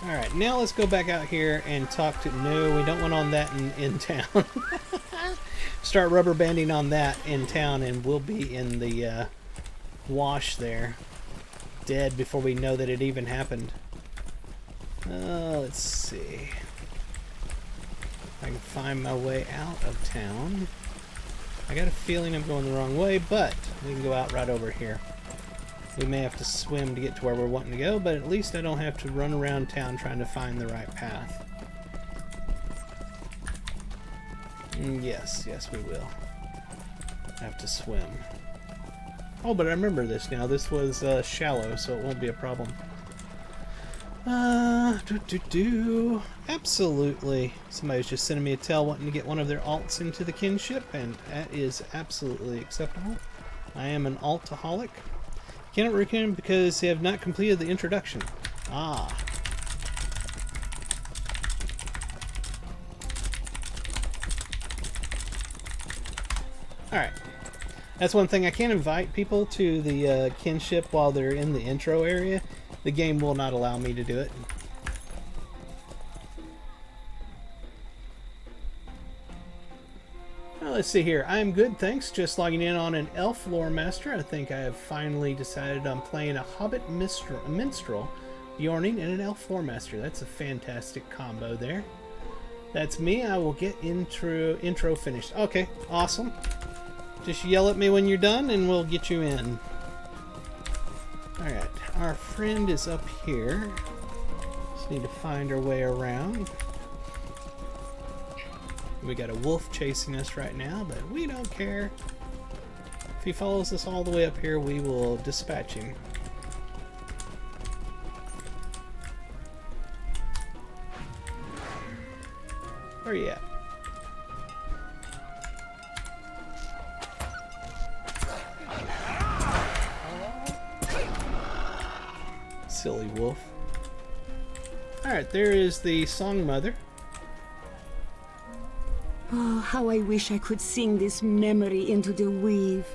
Alright, now let's go back out here and talk to... No, we don't want on that in town. Start rubber banding on that in town and we'll be in the wash there. Dead before we know that it even happened. Let's see. I can find my way out of town. I got a feeling I'm going the wrong way, but we can go out right over here. We may have to swim to get to where we're wanting to go, but at least I don't have to run around town trying to find the right path. Yes, we will. Have to swim. Oh, but I remember this now. This was shallow, so it won't be a problem. Absolutely. Somebody's just sending me a tell wanting to get one of their alts into the kinship, and that is absolutely acceptable. I am an altaholic. Cannot recommend because they have not completed the introduction. Ah. Alright. That's one thing. I can't invite people to the kinship while they're in the intro area. The game will not allow me to do it. Well, let's see here. I'm good, thanks. Just logging in on an elf lore master. I think I have finally decided on playing a hobbit minstrel, Bjorning, and an elf lore master. That's a fantastic combo there. That's me. I will get intro finished. Okay, awesome. Just yell at me when you're done and we'll get you in. Alright, our friend is up here. Just need to find our way around. We got a wolf chasing us right now, but we don't care. If he follows us all the way up here, we will dispatch him. Where are you at? Silly wolf. Alright, there is the Song Mother. Oh, how I wish I could sing this memory into the weave.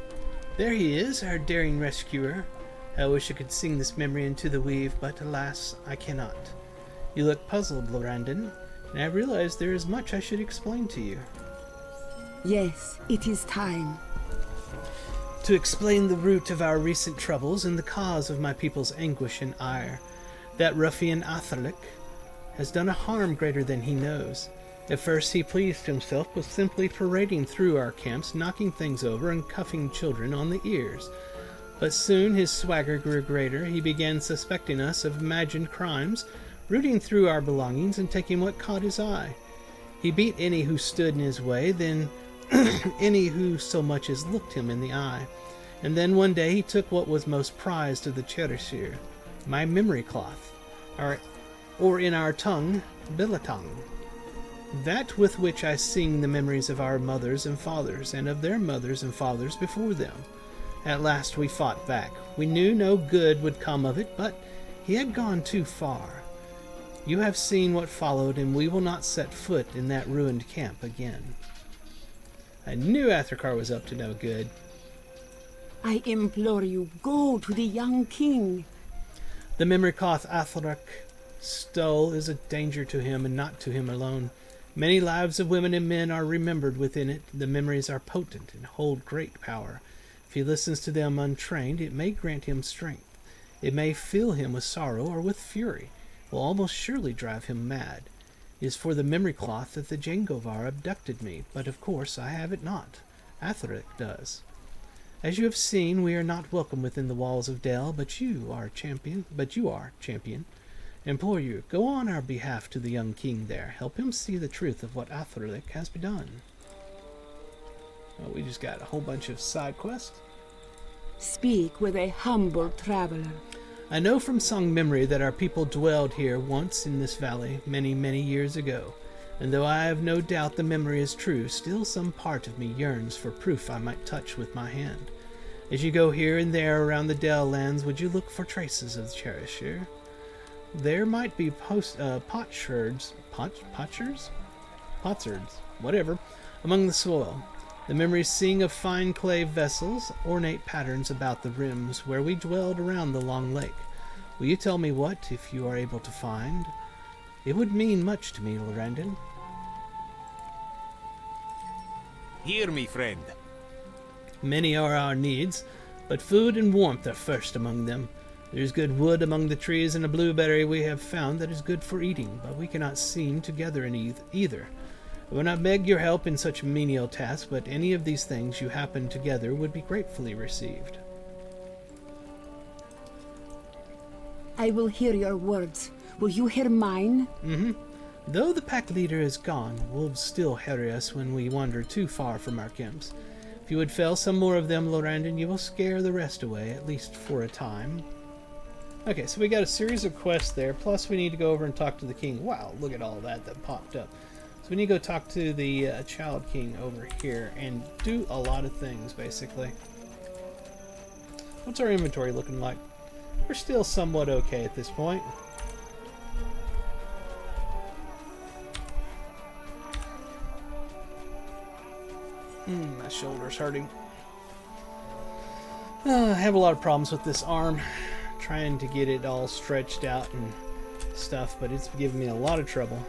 There he is, our daring rescuer. I wish I could sing this memory into the weave, but alas, I cannot. You look puzzled, Lorandon, and I realize there is much I should explain to you. Yes, it is time. To explain the root of our recent troubles and the cause of my people's anguish and ire. That ruffian Atherlic has done a harm greater than he knows. At first he pleased himself with simply parading through our camps, knocking things over and cuffing children on the ears. But soon his swagger grew greater. He began suspecting us of imagined crimes, rooting through our belongings and taking what caught his eye. He beat any who stood in his way, then any who so much as looked him in the eye. And then one day he took what was most prized of the Cherishir, my memory cloth, or in our tongue, Billatong. That with which I sing the memories of our mothers and fathers, and of their mothers and fathers before them. At last we fought back. We knew no good would come of it, but he had gone too far. You have seen what followed, and we will not set foot in that ruined camp again. I knew Athrakar was up to no good. I implore you, go to the young king. The memory cloth Atharak stole is a danger to him, and not to him alone. Many lives of women and men are remembered within it. The memories are potent and hold great power. If he listens to them untrained, it may grant him strength. It may fill him with sorrow or with fury. Will almost surely drive him mad. is for the memory cloth that the Jangovar abducted me, but of course I have it not. Atheric does. As you have seen, we are not welcome within the walls of Dell, but you are champion. Implore you, go on our behalf to the young king there. Help him see the truth of what Atheric has done. Well, we just got a whole bunch of side quests. Speak with a humble traveler. I know from song memory that our people dwelled here once in this valley many, many years ago. And though I have no doubt the memory is true, still some part of me yearns for proof I might touch with my hand. As you go here and there around the Dell lands, would you look for traces of the Cherisher? There might be potsherds, whatever, among the soil. The memories sing of fine clay vessels, ornate patterns about the rims where we dwelled around the long lake. Will you tell me what, if you are able to find? It would mean much to me, Lorandon. Hear me, friend. Many are our needs, but food and warmth are first among them. There is good wood among the trees, and a blueberry we have found that is good for eating, but we cannot seem together in either. I will not beg your help in such a menial task, but any of these things you happen together would be gratefully received. I will hear your words. Will you hear mine? Though the pack leader is gone, wolves still harry us when we wander too far from our camps. If you would fell some more of them, Lorandon, you will scare the rest away, at least for a time. Okay, so we got a series of quests there, plus we need to go over and talk to the king. Wow, look at all that popped up. So we need to go talk to the Child King over here and do a lot of things, basically. What's our inventory looking like? We're still somewhat okay at this point. My shoulder's hurting. I have a lot of problems with this arm. Trying to get it all stretched out and stuff, but it's giving me a lot of trouble.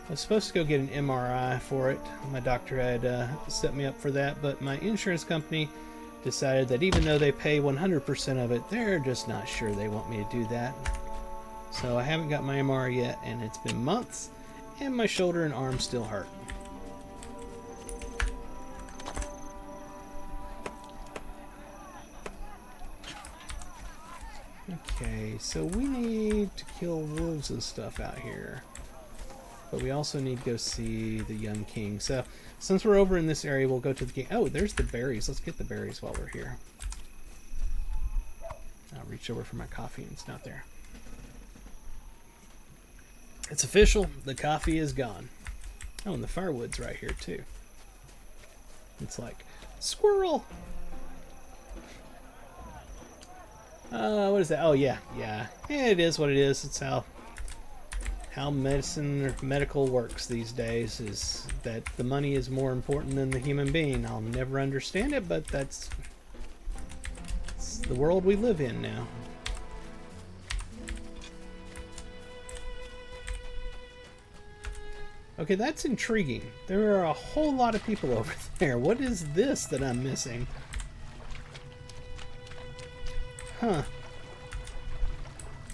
I was supposed to go get an MRI for it. My doctor had set me up for that, but my insurance company decided that even though they pay 100% of it, they're just not sure they want me to do that. So I haven't got my MRI yet, and it's been months, and my shoulder and arm still hurt. Okay, so we need to kill wolves and stuff out here. But we also need to go see the young king. So, since we're over in this area, we'll go to the king. Oh, there's the berries. Let's get the berries while we're here. I'll reach over for my coffee and it's not there. It's official. The coffee is gone. Oh, and the firewood's right here, too. It's like, squirrel! What is that? Oh, yeah. It is what it is. It's how medicine or medical works these days, is that the money is more important than the human being. I'll never understand it, but it's the world we live in now. Okay, that's intriguing. There are a whole lot of people over there. What is this that I'm missing? Huh.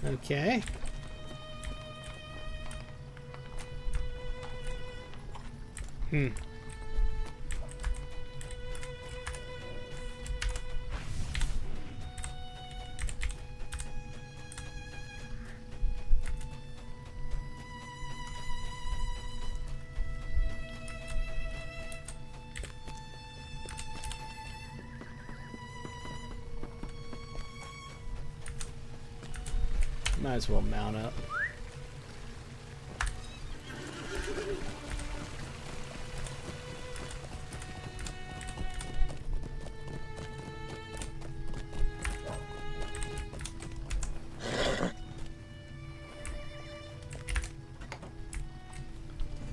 Okay. Might as well mount up.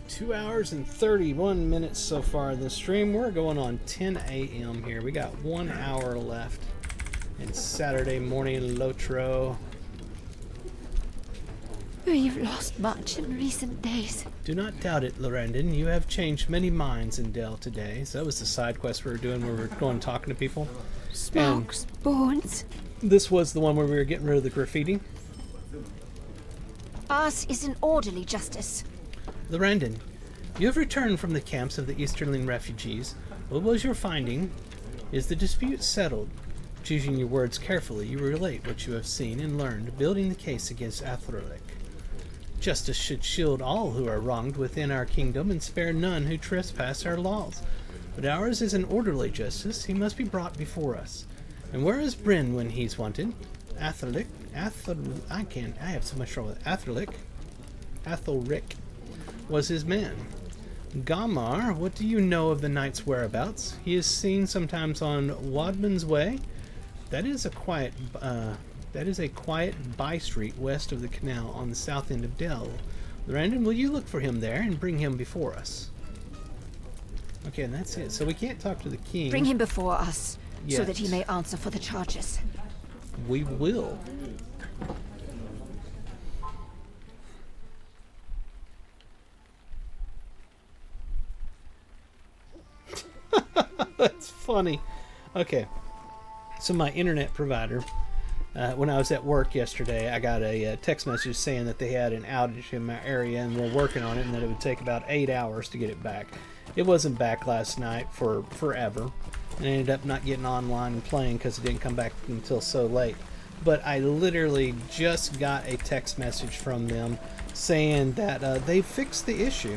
Two hours and 31 minutes so far in the stream. We're going on 10 a.m. here. We got 1 hour left in Saturday morning Lotro. We've lost much in recent days. Do not doubt it, Lorandon. You have changed many minds in Dell today. So that was the side quest we were doing where we were going talking to people. Smokes, bones. This was the one where we were getting rid of the graffiti. Ours is an orderly justice. Lorandon, you have returned from the camps of the Easterling refugees. What was your finding? Is the dispute settled? Choosing your words carefully, you relate what you have seen and learned, building the case against Athrolic. Justice should shield all who are wronged within our kingdom and spare none who trespass our laws. But ours is an orderly justice. He must be brought before us. And where is Bryn when he's wanted? I have so much trouble with Athelric was his man. Gamar, what do you know of the knight's whereabouts? He is seen sometimes on Wadman's Way. That is a quiet by street west of the canal on the south end of Dell. Lorandon, will you look for him there and bring him before us? Okay, and that's it. So we can't talk to the king. Bring him before us, so yet. that he may answer for the charges. We will. That's funny. Okay. So my internet provider, when I was at work yesterday, I got a text message saying that they had an outage in my area and were working on it and that it would take about 8 hours to get it back. It wasn't back last night for forever. And I ended up not getting online and playing because it didn't come back until so late. But I literally just got a text message from them saying that they fixed the issue.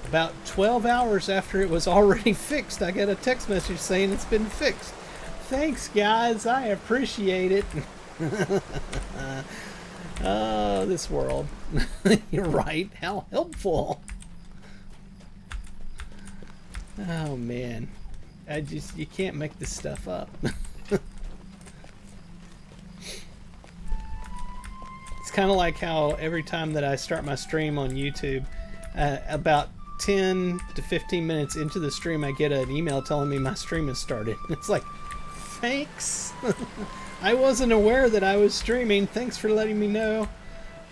About 12 hours after it was already fixed, I got a text message saying it's been fixed. Thanks, guys. I appreciate it. Oh, this world. You're right. How helpful. Oh, man. You can't make this stuff up. It's kind of like how every time that I start my stream on YouTube, about 10 to 15 minutes into the stream, I get an email telling me my stream has started. It's like, thanks. I wasn't aware that I was streaming. Thanks for letting me know.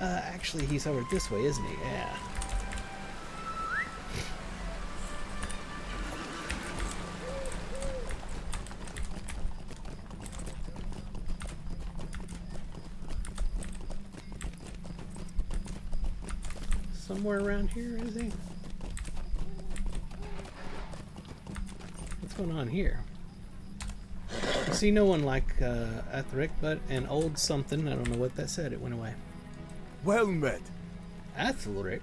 Actually, he's over this way, isn't he? Yeah. Somewhere around here, is he? What's going on here? I see no one like Atheric, but an old something. I don't know what that said. It went away. Well met. Atheric?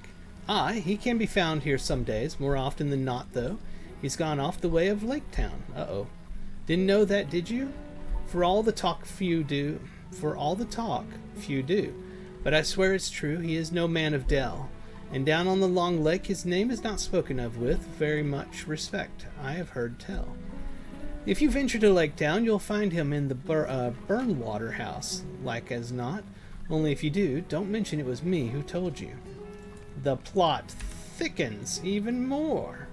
Aye, he can be found here some days. More often than not, though. He's gone off the way of Lake Town. Uh-oh. Didn't know that, did you? For all the talk, few do. But I swear it's true. He is no man of Dell. And down on the long lake, his name is not spoken of with very much respect, I have heard tell. If you venture to Lake Town, you'll find him in the Burnwater house, like as not. Only if you do, don't mention it was me who told you. The plot thickens even more.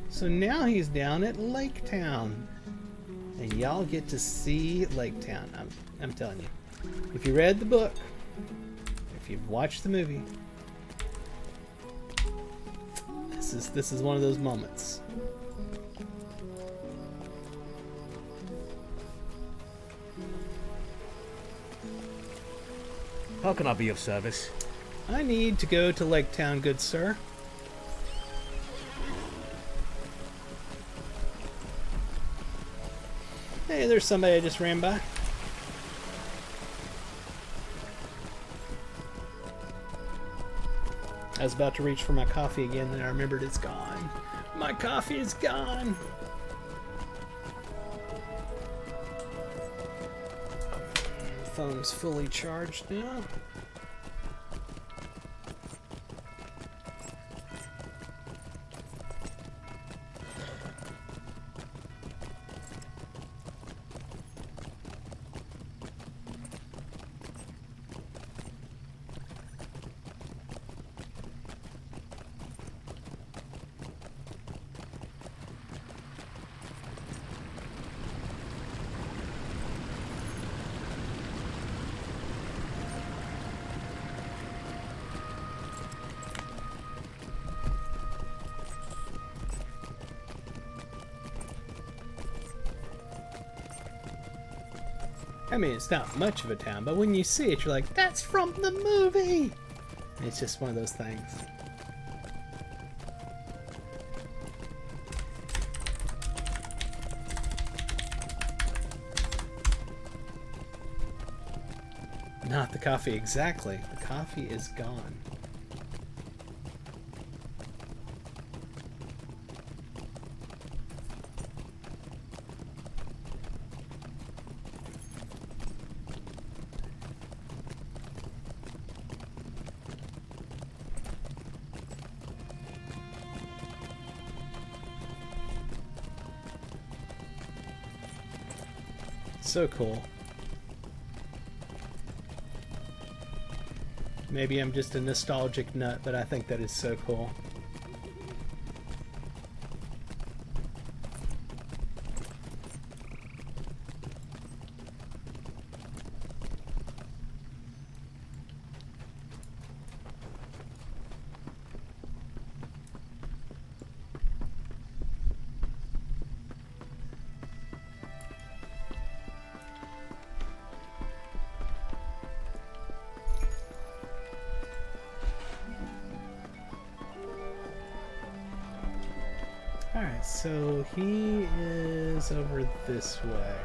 So now he's down at Lake Town. And y'all get to see Lake Town. I'm telling you. If you read the book, if you've watched the movie, this is one of those moments. How can I be of service? I need to go to Lake Town, good sir. Hey, there's somebody I just ran by. I was about to reach for my coffee again, then I remembered it's gone. My coffee is gone. Phone's fully charged now. I mean, it's not much of a town, but when you see it, you're like, that's from the movie! And it's just one of those things. Not the coffee, exactly. The coffee is gone. So cool. Maybe I'm just a nostalgic nut, but I think that is so cool. Alright, so he is over this way.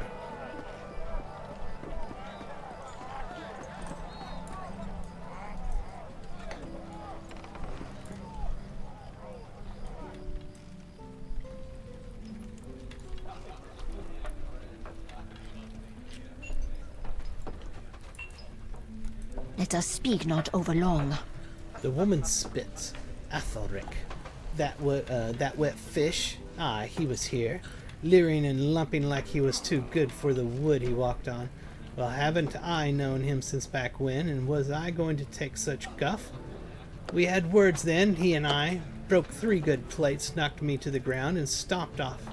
Let us speak not over long. The woman spits. Athelric. That wet fish. Aye, he was here, leering and lumping like he was too good for the wood he walked on. Well, haven't I known him since back when, and was I going to take such guff? We had words then, he and I. Broke 3 good plates, knocked me to the ground, and stomped off.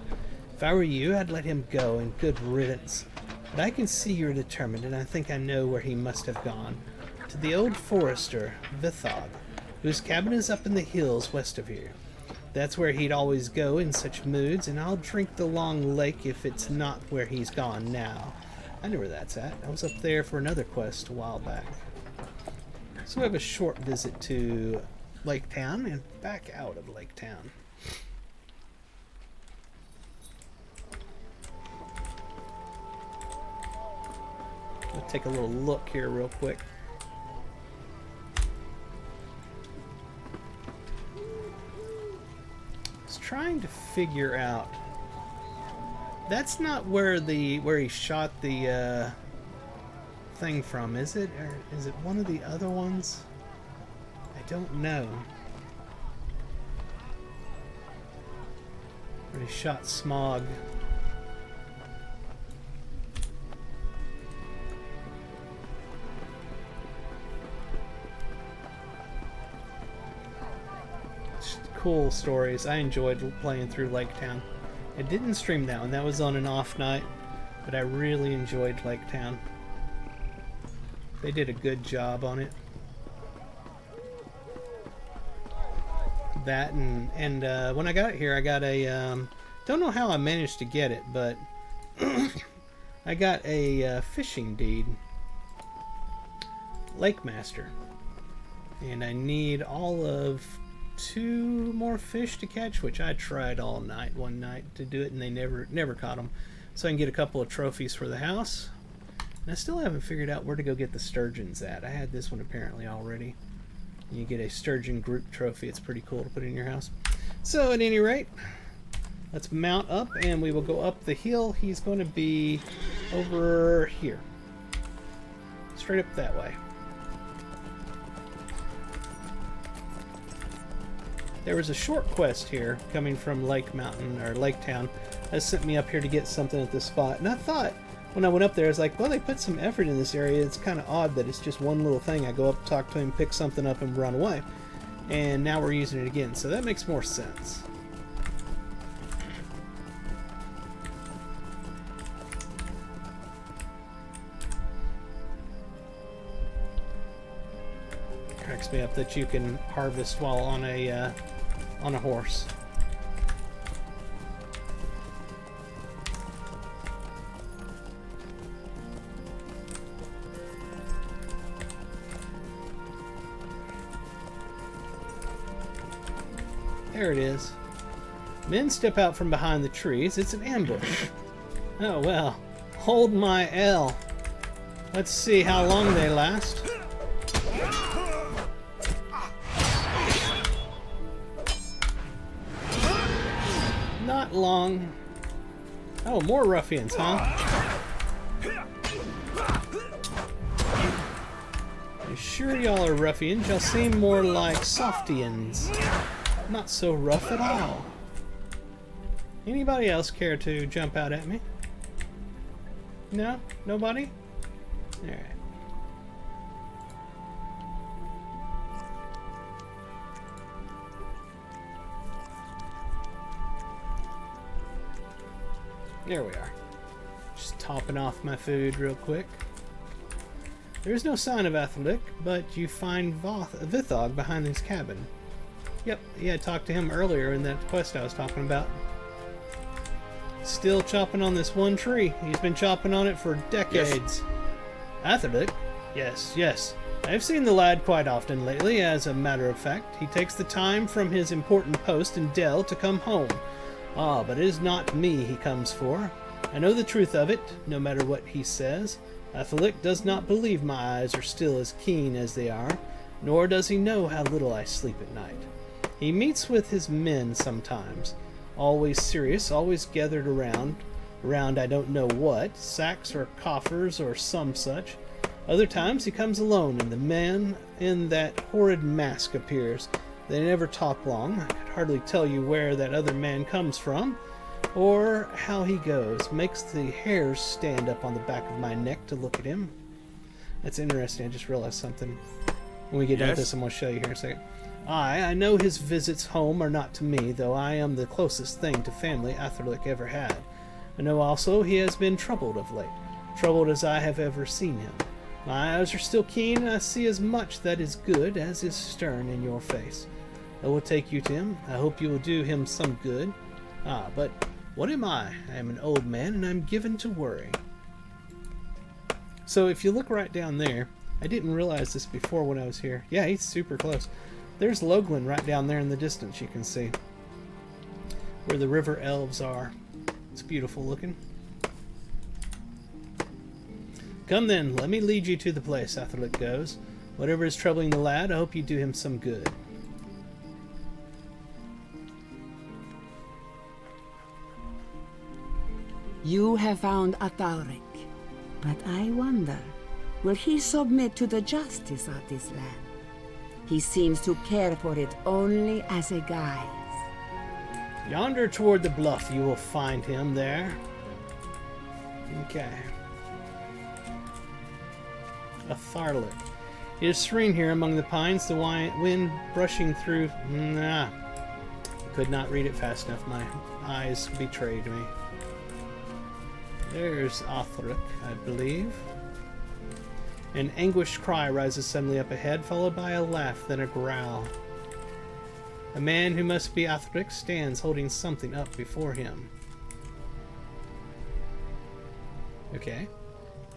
If I were you, I'd let him go, and good riddance. But I can see you're determined, and I think I know where he must have gone. To the old forester, Vithog, whose cabin is up in the hills west of here. That's where he'd always go in such moods, and I'll drink the long lake if it's not where he's gone now. I know where that's at. I was up there for another quest a while back. So we have a short visit to Lake Town and back out of Lake Town. We'll take a little look here real quick. Trying to figure out. That's not where he shot the thing from, is it? Or is it one of the other ones? I don't know. Where he shot Smog. Cool stories. I enjoyed playing through Lake Town. I didn't stream that one. That was on an off night, but I really enjoyed Lake Town. They did a good job on it. That and when I got here, I got a don't know how I managed to get it, but I got a fishing deed, Lake Master, and I need all of 2 more fish to catch, which I tried all night one night to do it, and they never caught them. So I can get a couple of trophies for the house. And I still haven't figured out where to go get the sturgeons at. I had this one apparently already. And you get a sturgeon group trophy. It's pretty cool to put in your house. So at any rate, let's mount up and we will go up the hill. He's going to be over here. Straight up that way. There was a short quest here coming from Lake Mountain or Lake Town that sent me up here to get something at this spot. And I thought when I went up there, I was like, well, they put some effort in this area. It's kind of odd that it's just one little thing. I go up, talk to him, pick something up, and run away. And now we're using it again, so that makes more sense. Cracks me up that you can harvest while on a horse. There it is. Men step out from behind the trees. It's an ambush. Oh well. Hold my L. Let's see how long they last. Not long. Oh, more ruffians, huh? You sure y'all are ruffians? Y'all seem more like softians. Not so rough at all. Anybody else care to jump out at me? No? Nobody? Alright. There we are. Just topping off my food real quick. There is no sign of Athalic, but you find Vithog behind his cabin. Yep, yeah, I talked to him earlier in that quest I was talking about. Still chopping on this one tree. He's been chopping on it for decades. Yes. Athalic? Yes, yes. I've seen the lad quite often lately, as a matter of fact. He takes the time from his important post in Dell to come home. Ah, but it is not me he comes for. I know the truth of it, no matter what he says. Athalic does not believe my eyes are still as keen as they are, nor does he know how little I sleep at night. He meets with his men sometimes, always serious, always gathered around I don't know what, sacks or coffers or some such. Other times he comes alone, and the man in that horrid mask appears. They never talk long. I could hardly tell you where that other man comes from, or how he goes. Makes the hairs stand up on the back of my neck to look at him. That's interesting. I just realized something. When we get done with this, I'm going to show you here in a second. I know his visits home are not to me, though I am the closest thing to family Athalic ever had. I know also he has been troubled of late, troubled as I have ever seen him. My eyes are still keen, and I see as much that is good as is stern in your face. I will take you to him. I hope you will do him some good. Ah, but what am I? I am an old man, and I'm given to worry. So if you look right down there, I didn't realize this before when I was here. Yeah, he's super close. There's Loglin right down there in the distance, you can see. Where the river elves are. It's beautiful looking. Come then, let me lead you to the place, Athalic goes. Whatever is troubling the lad, I hope you do him some good. You have found Athalic, but I wonder, will he submit to the justice of this land? He seems to care for it only as a guise. Yonder toward the bluff you will find him there. Okay. Athalic. It is serene here among the pines, the wind brushing through... Nah. Could not read it fast enough. My eyes betrayed me. There's Athalic, I believe. An anguished cry rises suddenly up ahead, followed by a laugh, then a growl. A man who must be Athalic stands holding something up before him. Okay.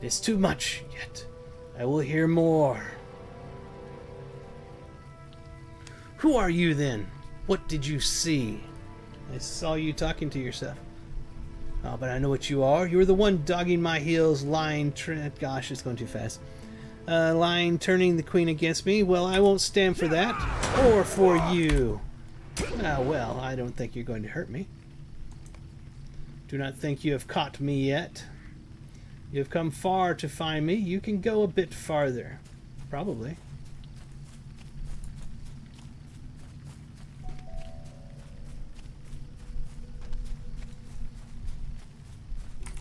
It's too much yet. I will hear more. Who are you then? What did you see? I saw you talking to yourself. Oh, but I know what you are. You're the one dogging my heels, lying... Gosh, it's going too fast. Lying, turning the queen against me. Well, I won't stand for that. Or for you. Well, I don't think you're going to hurt me. Do not think you have caught me yet. You have come far to find me. You can go a bit farther. Probably.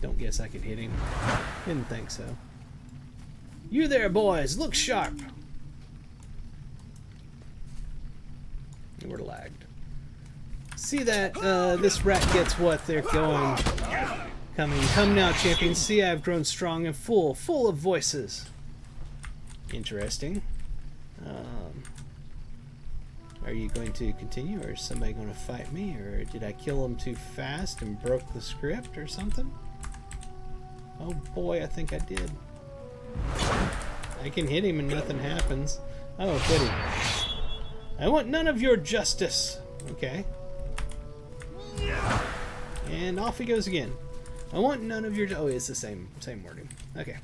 Don't guess I can hit him. Didn't think so. You there, boys! Look sharp! We're lagged. See that? This rat gets what they're going. Coming. Come now, champion. See, I've grown strong and full of voices. Interesting. Are you going to continue, or is somebody going to fight me, or did I kill him too fast and broke the script or something? Oh boy, I think I did. I can hit him and nothing happens. Oh, goody. I want none of your justice. Okay. And off he goes again. I want none of your... Oh, it's the same wording. Okay.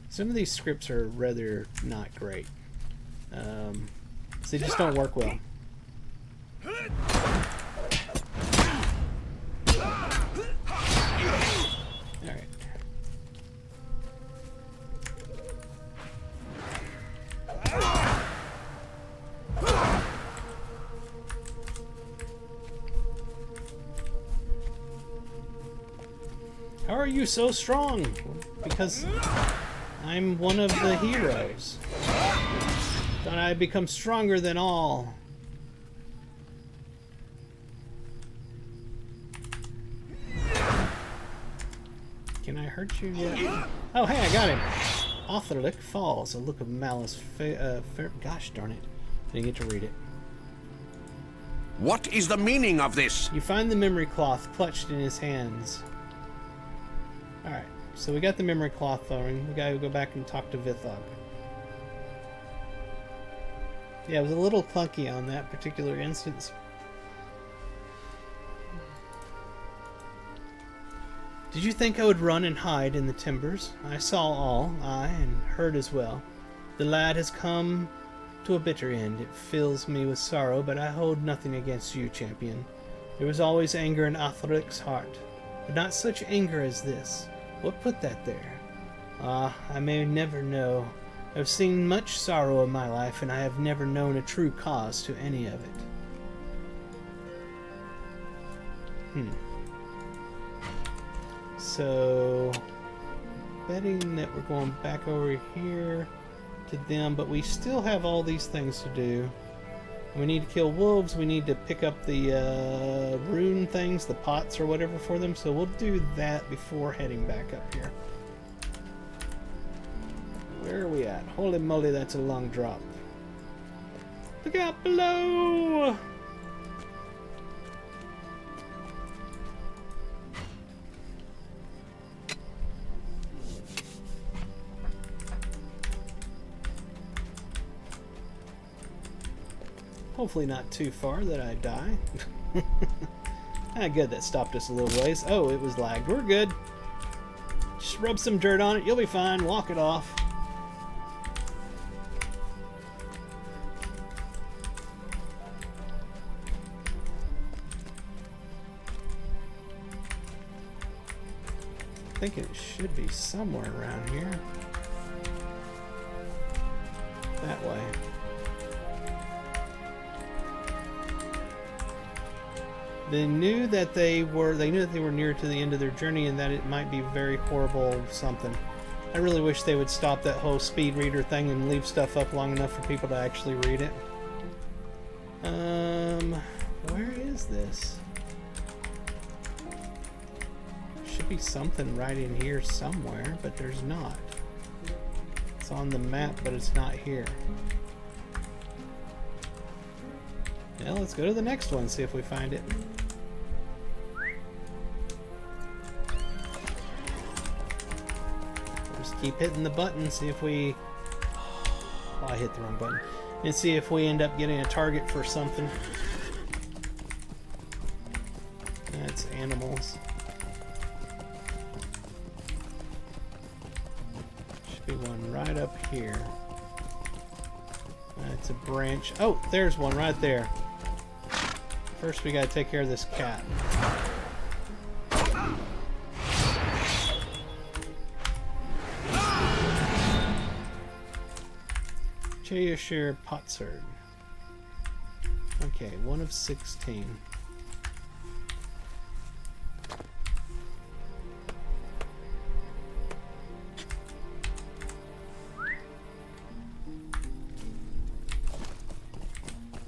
Some of these scripts are rather not great. So they just don't work well. Alright. How are you so strong? Because I'm one of the heroes. Don't I become stronger than all? Can I hurt you yet? Oh, hey, I got him. Otherlick falls. A look of malice. Gosh darn it. I didn't get to read it. What is the meaning of this? You find the memory cloth clutched in his hands. Alright, so we got the memory cloth throwing. We gotta go back and talk to Vithog. Yeah, it was a little clunky on that particular instance. Did you think I would run and hide in the timbers? I saw all, aye, and heard as well. The lad has come to a bitter end. It fills me with sorrow, but I hold nothing against you, champion. There was always anger in Athric's heart, but not such anger as this. What put that there? Ah, I may never know. I've seen much sorrow in my life, and I have never known a true cause to any of it. So, betting that we're going back over here to them, but we still have all these things to do. We need to kill wolves, we need to pick up the rune things, the pots or whatever for them, so we'll do that before heading back up here. Where are we at? Holy moly, that's a long drop. Look out below! Hopefully not too far that I die. Good, that stopped us a little ways. Oh, it was lagged. We're good. Just rub some dirt on it. You'll be fine. Walk it off. I think it should be somewhere around here. That way. They knew that they were near to the end of their journey and that it might be very horrible something. I really wish they would stop that whole speed reader thing and leave stuff up long enough for people to actually read it. Where is this? Should be something right in here somewhere, but there's not. It's on the map, but it's not here. Well, let's go to the next one, see if we find it. Just keep hitting the button, see if we... Oh, I hit the wrong button. And see if we end up getting a target for something. That's animals. Should be one right up here. That's a branch. Oh, there's one right there. First we gotta take care of this cat. Cheshire Potsherd. Okay, 1 of 16.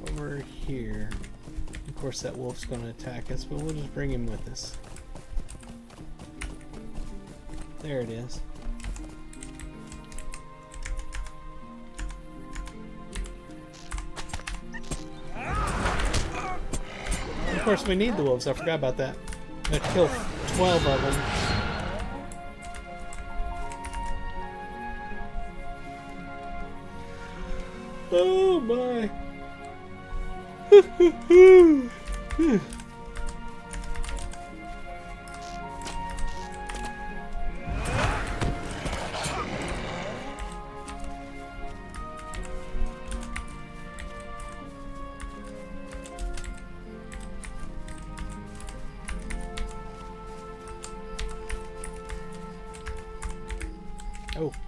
Over here. Of course that wolf's going to attack us, but we'll just bring him with us. There it is. Of course we need the wolves, I forgot about that. We have to kill 12 of them. Oh my! Oh,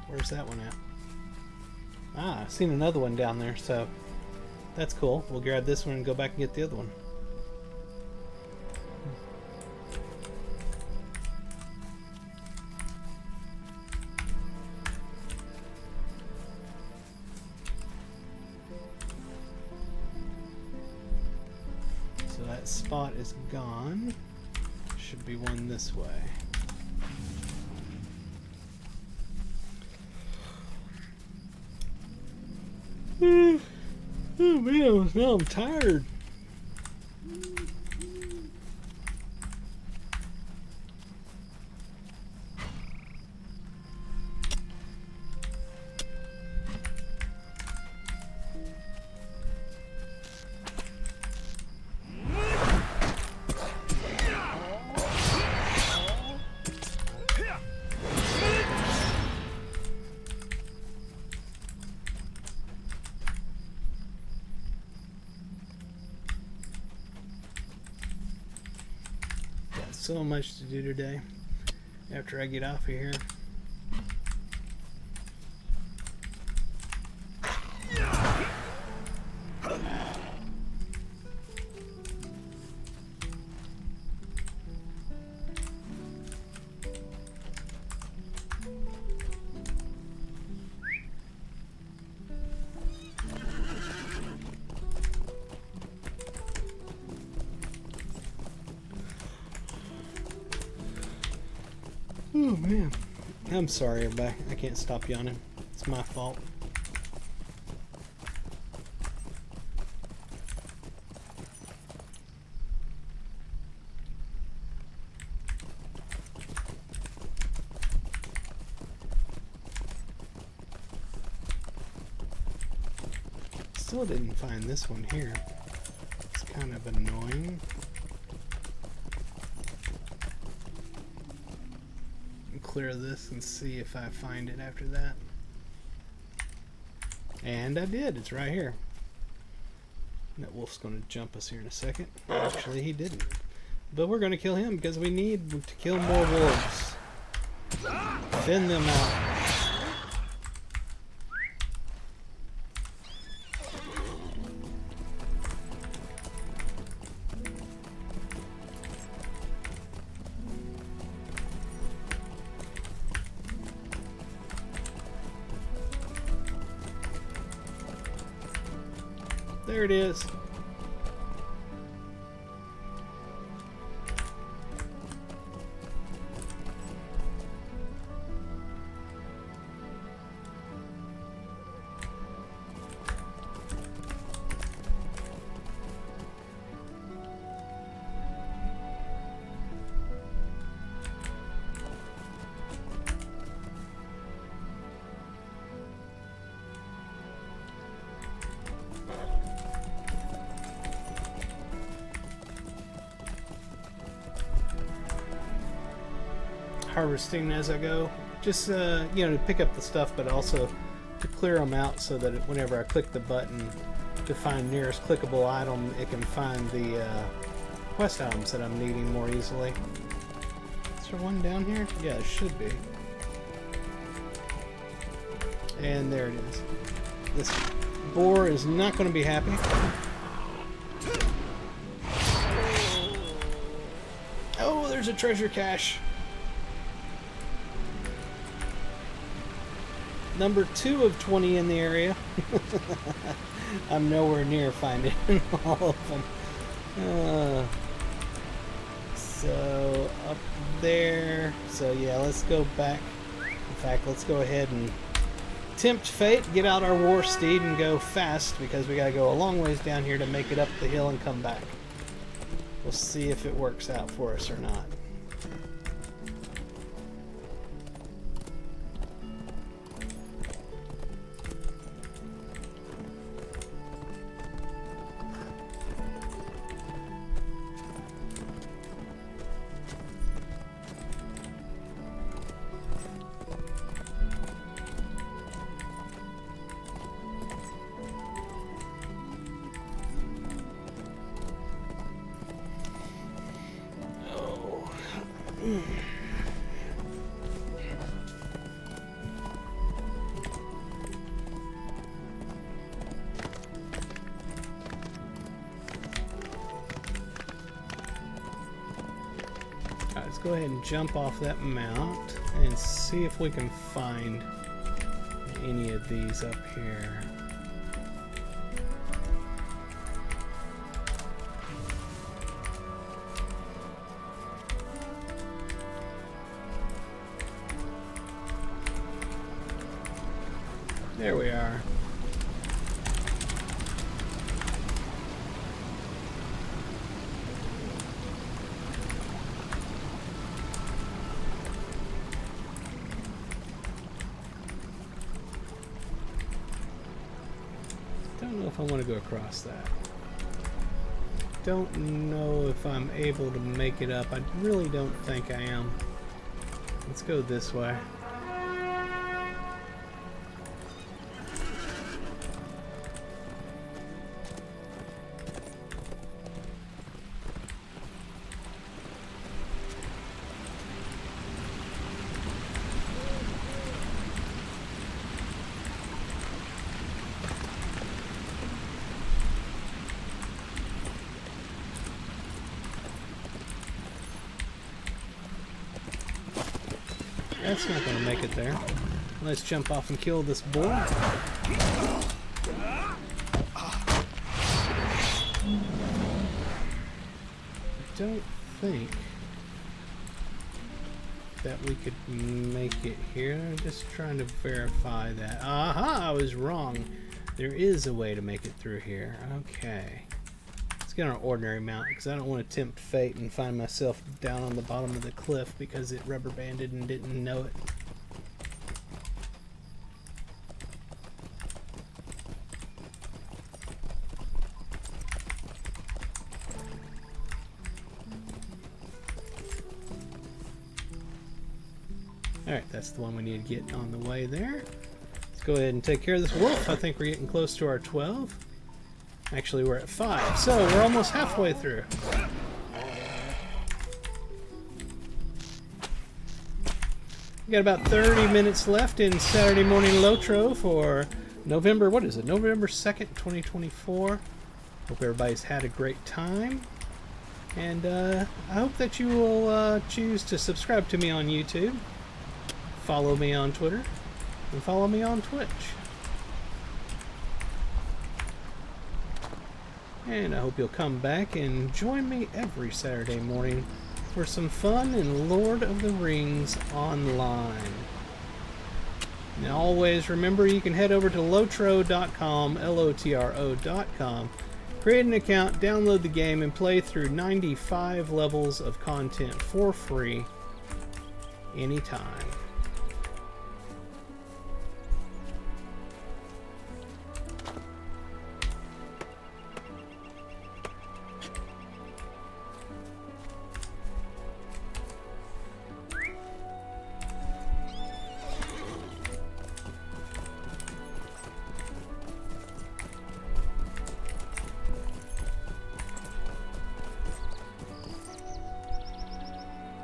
where's that one at? Ah, I've seen another one down there, so that's cool. We'll grab this one and go back and get the other one. So that spot is gone. Should be one this way. Oh man, now I'm tired. So much to do today after I get off of here. Oh man, I'm sorry everybody, I can't stop yawning. It's my fault. Still didn't find this one here. It's kind of annoying. Clear this and see if I find it after that. And I did. It's right here. That wolf's going to jump us here in a second. Actually, he didn't. But we're going to kill him because we need to kill more wolves. Thin them out. There it is. Harvesting as I go, just you know, to pick up the stuff, but also to clear them out so that whenever I click the button to find nearest clickable item, it can find the quest items that I'm needing more easily. Is there one down here? Yeah, there should be. And there it is. This boar is not going to be happy. Oh, there's a treasure cache. Number 2 of 20 in the area. I'm nowhere near finding all of them. So up there. So yeah, let's go back. In fact, let's go ahead and tempt fate, get out our war steed and go fast because we got to go a long ways down here to make it up the hill and come back. We'll see if it works out for us or not. Alright, let's go ahead and jump off that mount and see if we can find any of these up here. There we are. Don't know if I want to go across that. Don't know if I'm able to make it up. I really don't think I am. Let's go this way. That's not going to make it there. Let's jump off and kill this boar. I don't think that we could make it here. I'm just trying to verify that. Aha! I was wrong. There is a way to make it through here. Okay. Let's get on an ordinary mount because I don't want to tempt fate and find myself down on the bottom of the cliff because it rubber banded and didn't know it. Alright, that's the one we need to get on the way there. Let's go ahead and take care of this wolf. I think we're getting close to our 12. Actually, we're at 5, so we're almost halfway through. We got about 30 minutes left in Saturday Morning Lotro for November, what is it? November 2nd, 2024. Hope everybody's had a great time. And I hope that you will choose to subscribe to me on YouTube, follow me on Twitter, and follow me on Twitch. And I hope you'll come back and join me every Saturday morning for some fun in Lord of the Rings Online. And always remember you can head over to lotro.com, Lotro.com, create an account, download the game, and play through 95 levels of content for free anytime.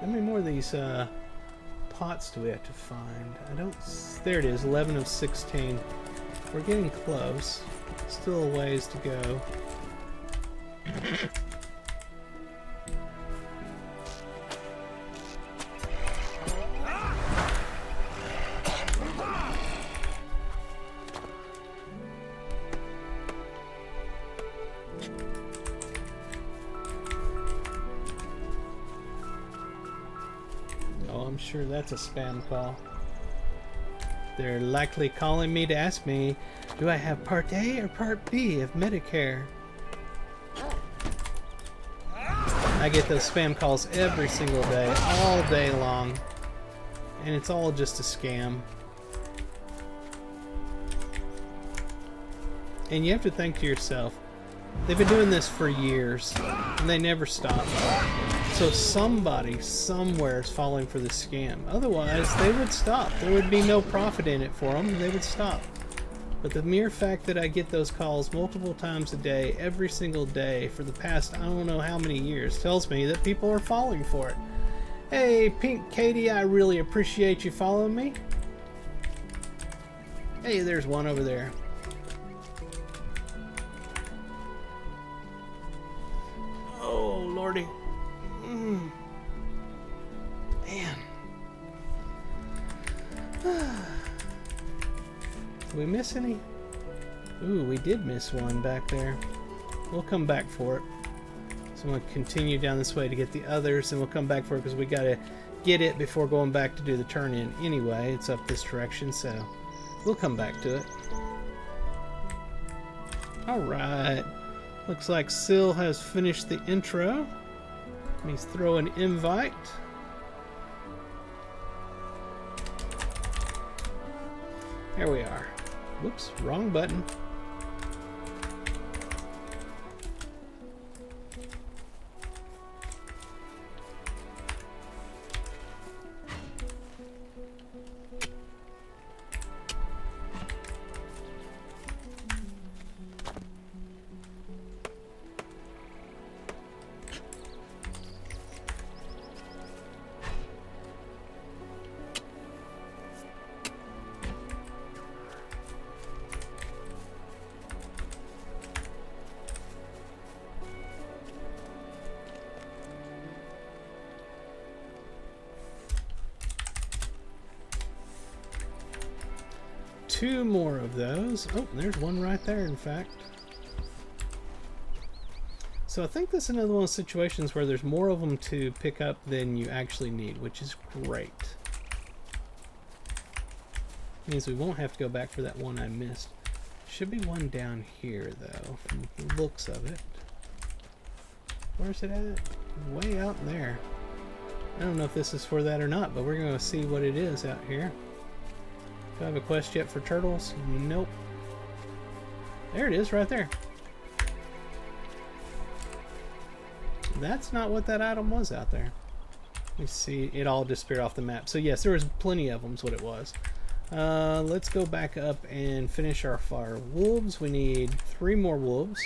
How many more of these pots do we have to find? I don't... There it is, 11 of 16. We're getting close. Still a ways to go. I'm sure that's a spam call. They're likely calling me to ask me, do I have Part A or Part B of Medicare? I get those spam calls every single day, all day long. And it's all just a scam. And you have to think to yourself, they've been doing this for years, and they never stop. So somebody somewhere is falling for the scam. Otherwise, they would stop. There would be no profit in it for them, and they would stop. But the mere fact that I get those calls multiple times a day, every single day, for the past I don't know how many years, tells me that people are falling for it. Hey, Pink Katie, I really appreciate you following me. Hey, there's one over there. Oh, lordy. Man. Did we miss any? Ooh, we did miss one back there. We'll come back for it. So I'm going to continue down this way to get the others, and we'll come back for it because we got to get it before going back to do the turn-in anyway. It's up this direction, so we'll come back to it. Alright. Looks like Syl has finished the intro. Let me throw an invite. There we are. Whoops, wrong button. Two more of those. Oh, there's one right there, in fact. So I think this is another one of those situations where there's more of them to pick up than you actually need, which is great. Means we won't have to go back for that one I missed. Should be one down here, though, from the looks of it. Where's it at? Way out there. I don't know if this is for that or not, but we're going to see what it is out here. Do I have a quest yet for turtles? Nope. There it is, right there. That's not what that item was out there. Let me see. It all disappeared off the map. So yes, there was plenty of them is what it was. Let's go back up and finish our fire wolves. We need 3 more wolves.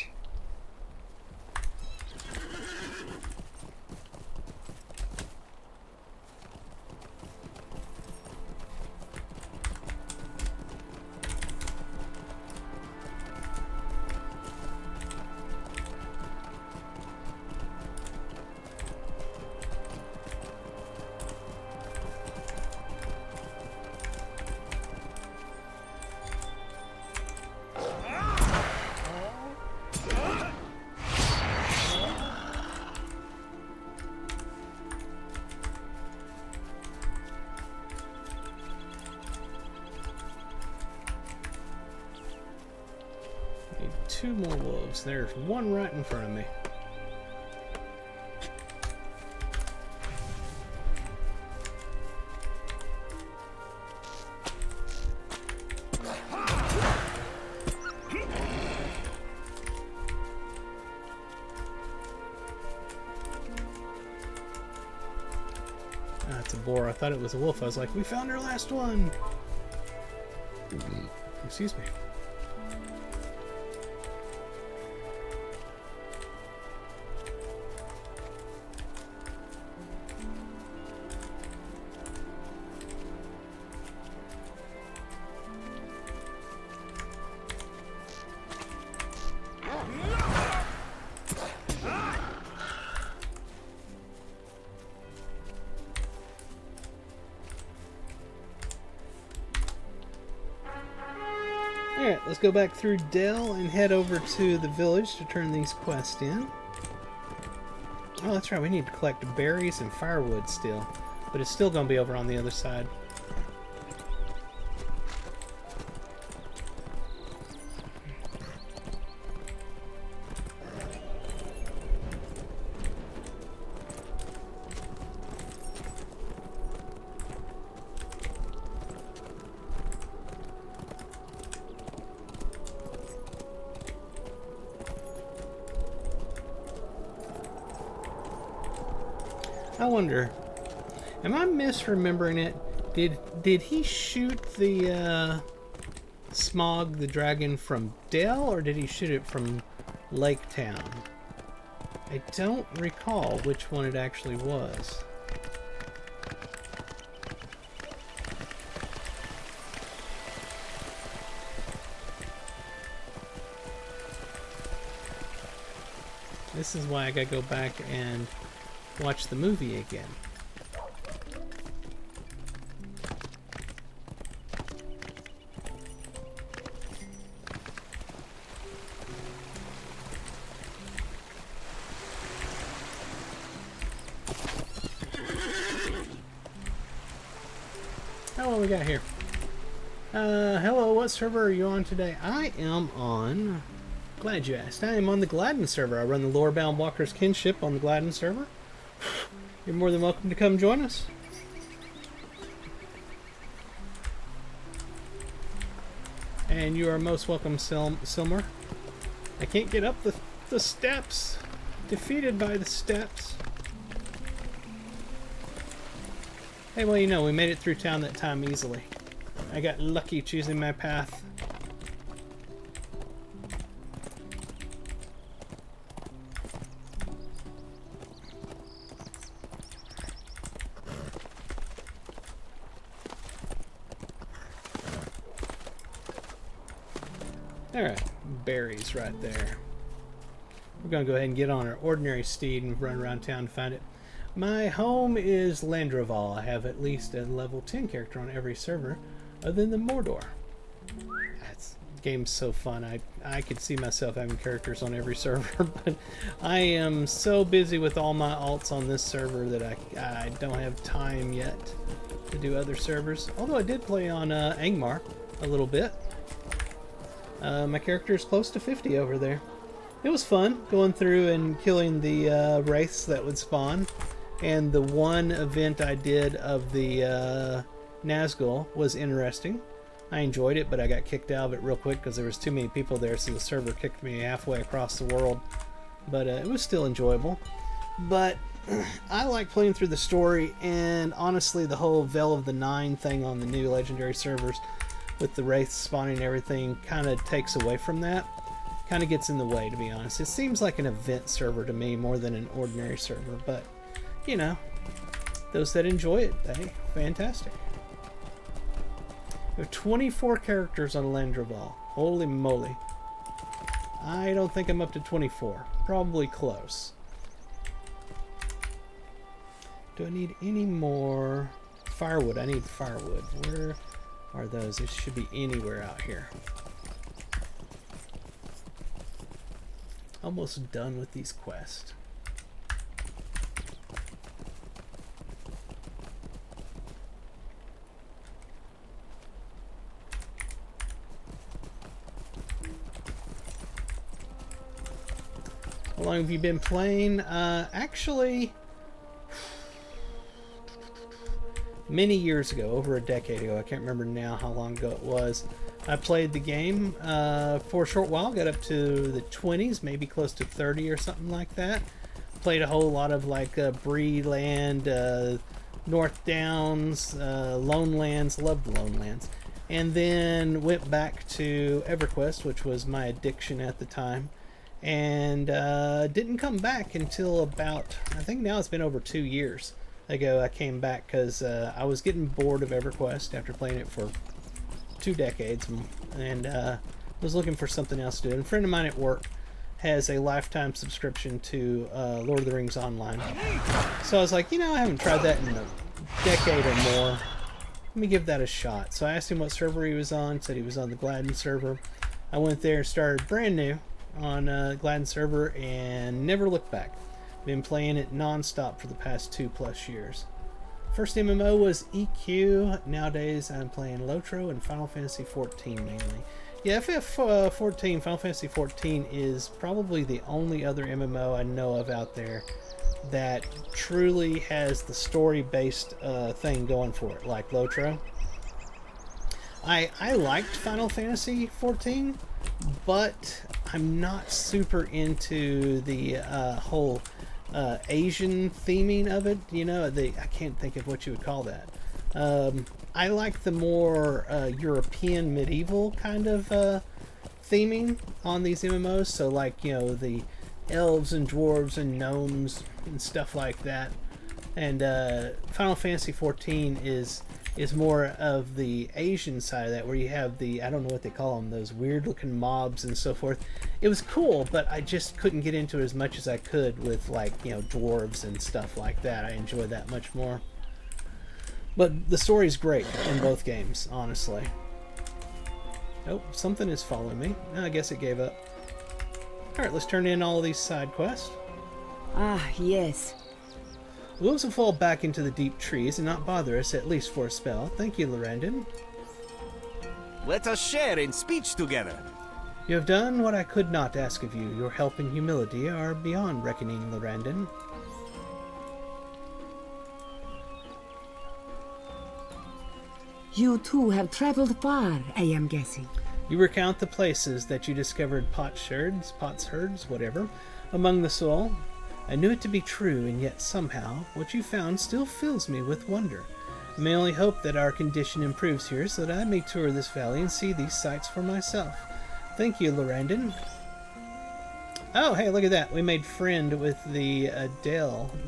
Need 2 more wolves. There's one right in front of me. That's a boar. I thought it was a wolf. I was like, we found our last one. Excuse me. Alright, let's go back through Dell and head over to the village to turn these quests in. Oh, that's right, we need to collect berries and firewood still. But it's still going to be over on the other side. I wonder, am I misremembering it? Did he shoot the Smog the dragon from Dell, or did he shoot it from Lake Town? I don't recall which one it actually was. This is why I gotta go back and watch the movie again. Oh, what we got here? Hello, what server are you on today? I am on... Glad you asked. I am on the Gladden server. I run the Lorebound Walker's Kinship on the Gladden server. You're more than welcome to come join us. And you are most welcome, Silmer. I can't get up the steps. Defeated by the steps. Hey, well, you know, we made it through town that time easily. I got lucky choosing my path. Alright, berries right there. We're going to go ahead and get on our ordinary steed and run around town to find it. My home is Landroval. I have at least a level 10 character on every server other than Mordor. This game's so fun. I could see myself having characters on every server, but I am so busy with all my alts on this server that I don't have time yet to do other servers. Although I did play on Angmar a little bit. My character is close to 50 over there. It was fun going through and killing the wraiths that would spawn. And the one event I did of the Nazgul was interesting. I enjoyed it, but I got kicked out of it real quick because there was too many people there, so the server kicked me halfway across the world. But it was still enjoyable. But I like playing through the story, and honestly, the whole Veil of the Nine thing on the new Legendary servers with the wraiths spawning and everything kind of takes away from that. Kind of gets in the way, to be honest. It seems like an event server to me more than an ordinary server, but you know, those that enjoy it, hey, fantastic. We have 24 characters on Landroval. Holy moly. I don't think I'm up to 24. Probably close. Do I need any more firewood? I need firewood. Where are those? They should be anywhere out here. Almost done with these quests. How long have you been playing? Actually, many years ago, over a decade ago. I can't remember now how long ago it was. I played the game for a short while, got up to the 20s, maybe close to 30 or something like that. Played a whole lot of like Bree Land, North Downs, Lone Lands, loved Lone Lands. And then went back to EverQuest, which was my addiction at the time. And didn't come back until about, I think now it's been over 2 years ago I came back because I was getting bored of EverQuest after playing it for 2 decades and was looking for something else to do. And a friend of mine at work has a lifetime subscription to Lord of the Rings Online. So I was like, you know, I haven't tried that in a decade or more. Let me give that a shot. So I asked him what server he was on, said he was on the Gladden server. I went there and started brand new on Gladden server and never looked back. Been playing it non-stop for the past 2+ years. First MMO was EQ. Nowadays I'm playing Lotro and Final Fantasy XIV mainly. Yeah, FF14, Final Fantasy XIV is probably the only other MMO I know of out there that truly has the story-based thing going for it, like Lotro. I liked Final Fantasy XIV, but I'm not super into the whole Asian theming of it. You know, I can't think of what you would call that. I like the more European medieval kind of theming on these MMOs. So like, you know, the elves and dwarves and gnomes and stuff like that. And Final Fantasy XIV is is more of the Asian side of that, where you have the, I don't know what they call them, those weird looking mobs and so forth. It was cool, but I just couldn't get into it as much as I could with, like, you know, dwarves and stuff like that. I enjoyed that much more. But the story's great in both games, honestly. Oh, something is following me. I guess it gave up. Alright, let's turn in all of these side quests. Ah, yes. Wolves will fall back into the deep trees and not bother us, at least for a spell. Thank you, Lorandon. Let us share in speech together. You have done what I could not ask of you. Your help and humility are beyond reckoning, Lorandon. You too have traveled far, I am guessing. You recount the places that you discovered potsherds, whatever, among the soil. I knew it to be true, and yet somehow what you found still fills me with wonder. I may only hope that our condition improves here so that I may tour this valley and see these sights for myself. Thank you, Lorandon. Oh, hey, look at that. We made friend with the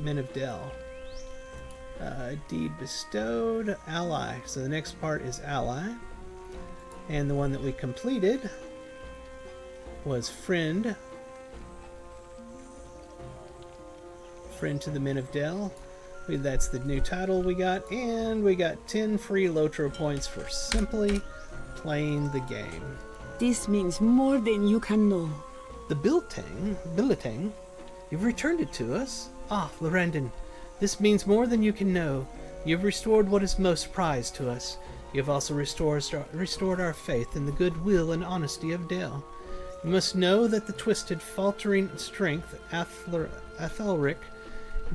men of Dell. Deed bestowed, ally. So the next part is ally. And the one that we completed was friend. Friend to the men of Dell. That's the new title we got. And we got 10 free Lotro points for simply playing the game. This means more than you can know. The billeting, you've returned it to us. Ah, Lorandon, this means more than you can know. You have restored what is most prized to us. You have also restored our faith in the goodwill and honesty of Dale. You must know that the twisted, faltering strength Athelric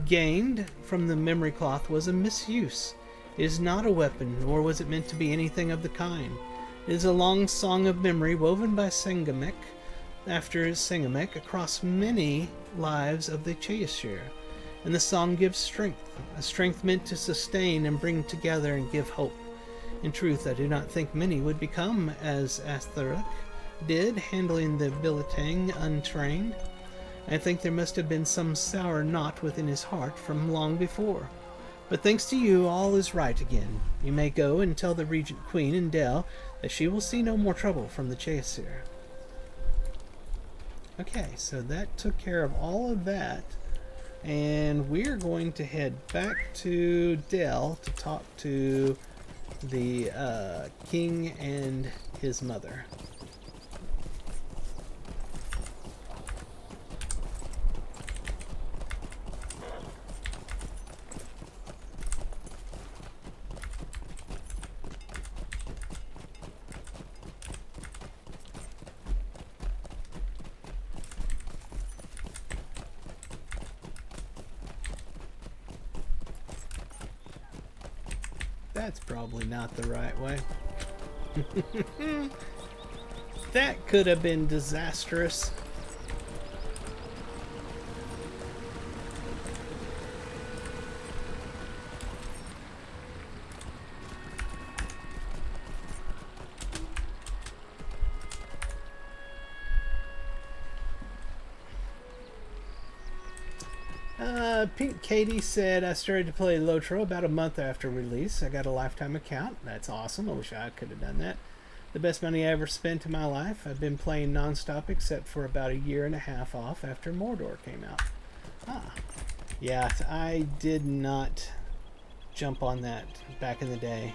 gained from the memory cloth was a misuse. It is not a weapon, nor was it meant to be anything of the kind. It is a long song of memory woven by Sengamek after Sengamek across many lives of the Chayashir. And the song gives strength, a strength meant to sustain and bring together and give hope. In truth, I do not think many would become as Athelric did, handling the billeting untrained. I think there must have been some sour knot within his heart from long before. But thanks to you, all is right again. You may go and tell the Regent Queen in Dell that she will see no more trouble from the Chayasir. Okay, so that took care of all of that. And we're going to head back to Dell to talk to the king and his mother. That's probably not the right way. That could have been disastrous. Pink Katie said, I started to play Lotro about a month after release. I got a lifetime account. That's awesome. I wish I could have done that. The best money I ever spent in my life. I've been playing non-stop except for about a year and a half off after Mordor came out. Ah. Yeah, I did not jump on that back in the day.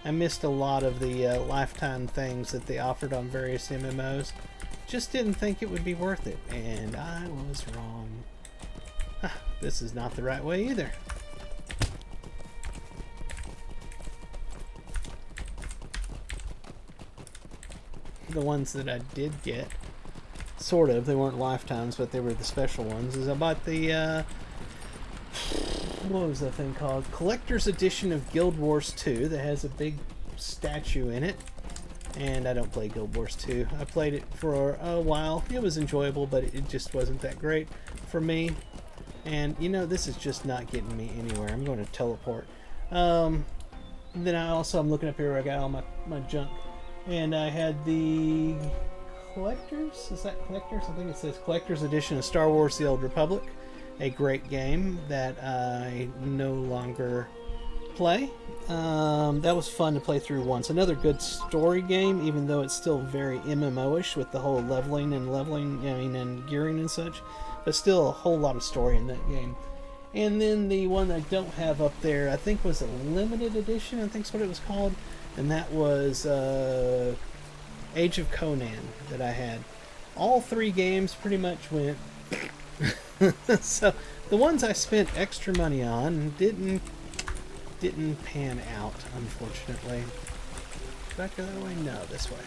I missed a lot of the lifetime things that they offered on various MMOs. Just didn't think it would be worth it, and I was wrong. This is not the right way either. The ones that I did get, sort of, they weren't lifetimes, but they were the special ones, is I bought the, what was that thing called? Collector's Edition of Guild Wars 2 that has a big statue in it. And I don't play Guild Wars 2. I played it for a while. It was enjoyable, but it just wasn't that great for me. And, you know, this is just not getting me anywhere. I'm going to teleport. Then I'm looking up here where I got all my junk. And I had the Collector's? Is that Collector's? I think it says Collector's Edition of Star Wars The Old Republic. A great game that I no longer play. That was fun to play through once. Another good story game, even though it's still very MMO-ish with the whole leveling, and gearing and such. But still a whole lot of story in that game. And then the one I don't have up there, I think was a limited edition, I think's what it was called. And that was Age of Conan that I had. All 3 games pretty much went... So the ones I spent extra money on didn't pan out, unfortunately. Back the other way? No, this way.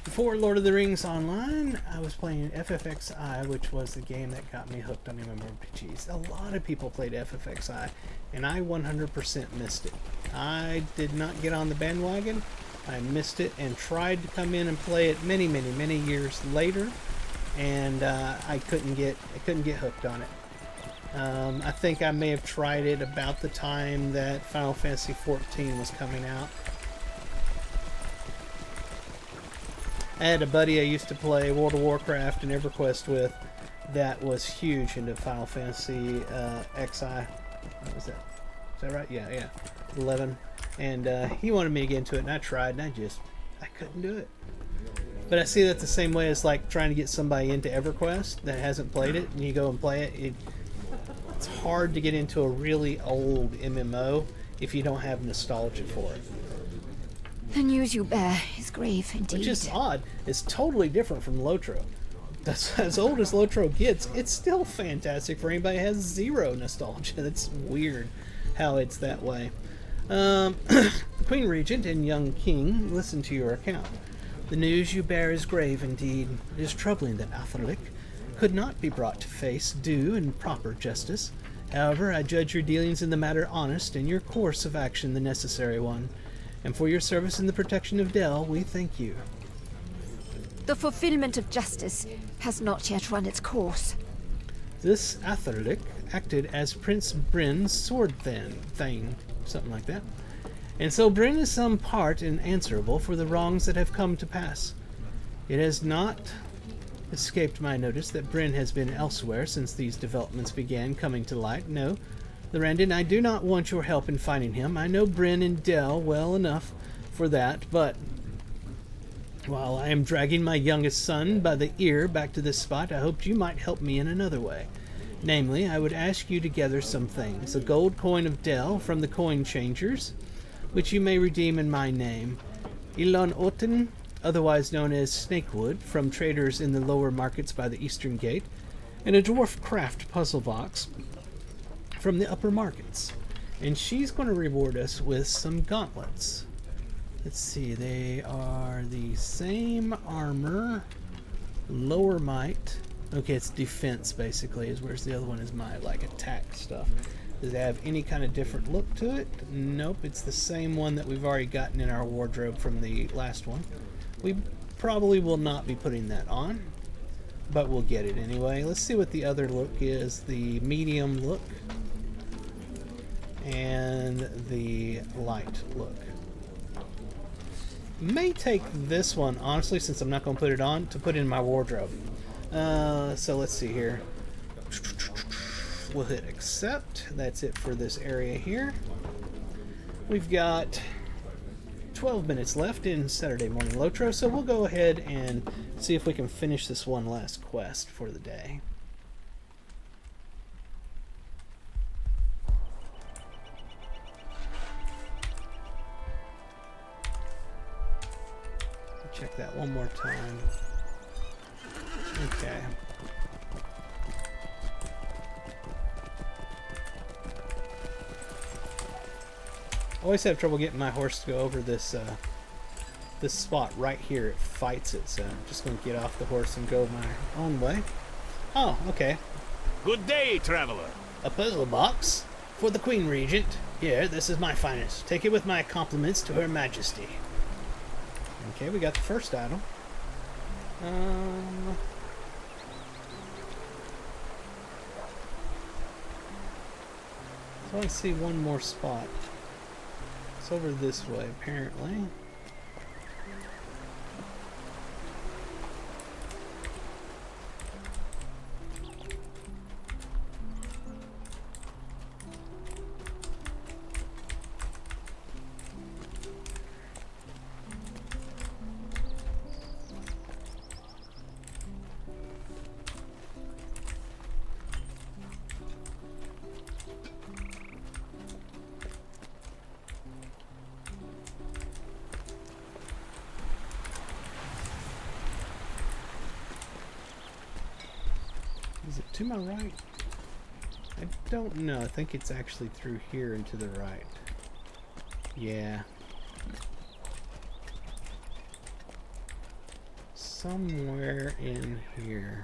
Before Lord of the Rings Online, I was playing FFXI, which was the game that got me hooked on MMORPGs. A lot of people played FFXI, and I 100% missed it. I did not get on the bandwagon. I missed it and tried to come in and play it many, many, many years later, and I couldn't get hooked on it. I think I may have tried it about the time that Final Fantasy XIV was coming out. I had a buddy I used to play World of Warcraft and EverQuest with that was huge into Final Fantasy XI. What was that? Is that right? Yeah. 11. And he wanted me to get into it, and I tried, and I couldn't do it. But I see that the same way as like trying to get somebody into EverQuest that hasn't played it, and you go and play it. It's hard to get into a really old MMO if you don't have nostalgia for it. The news you bear is grave indeed. Which is odd. It's totally different from Lotro. That's as old as Lotro gets. It's still fantastic for anybody who has zero nostalgia. That's weird how it's that way. Queen Regent and young King, listen to your account. The news you bear is grave indeed. It is troubling that Atherlic could not be brought to face due and proper justice. However, I judge your dealings in the matter honest and your course of action the necessary one. And for your service in the protection of Del, we thank you. The fulfillment of justice has not yet run its course. This Atherlic acted as Prince Bryn's sword thane, something like that. And so Bryn is some part and answerable for the wrongs that have come to pass. It has not escaped my notice that Bryn has been elsewhere since these developments began coming to light. No, Lorandon, I do not want your help in finding him. I know Bryn and Del well enough for that, but while I am dragging my youngest son by the ear back to this spot, I hoped you might help me in another way. Namely, I would ask you to gather some things. A gold coin of Del from the coin changers, which you may redeem in my name. Ilon Oten, otherwise known as Snakewood, from traders in the lower markets by the eastern gate, and a dwarf craft puzzle box from the upper markets. And she's going to reward us with some gauntlets. Let's see, they are the same armor, lower might. Okay, it's defense basically, whereas the other one is my like attack stuff. Does it have any kind of different look to it? Nope, it's the same one that we've already gotten in our wardrobe from the last one. We probably will not be putting that on, but we'll get it anyway. Let's see what the other look is. The medium look and the light look. May take this one, honestly, since I'm not going to put it on, to put in my wardrobe. So let's see here. We'll hit accept. That's it for this area here. We've got 12 minutes left in Saturday Morning Lotro, so we'll go ahead and see if we can finish this one last quest for the day. Check that one more time. Okay. I always have trouble getting my horse to go over this this spot right here. It fights it, so I'm just going to get off the horse and go my own way. Oh, okay. Good day, traveler. A puzzle box for the Queen Regent. Here, this is my finest. Take it with my compliments to Her Majesty. Okay, we got the first item. So I see one more spot. It's over this way, apparently. to my right? I don't know. I think it's actually through here and to the right. Yeah. Somewhere in here.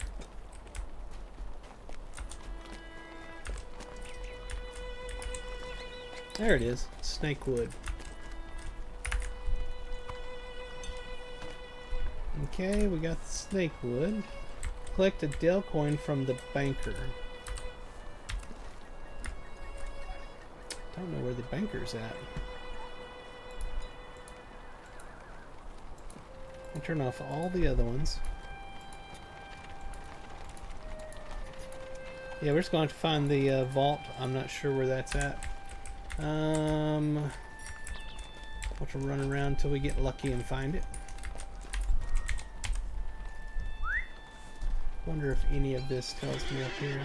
There it is. Snakewood. Okay, we got the snakewood. Collect a Dell coin from the banker. Don't know where the banker's at. I'll turn off all the other ones. Yeah, we're just going to find the vault. I'm not sure where that's at. We'll have to run around until we get lucky and find it. Wonder if any of this tells me up here.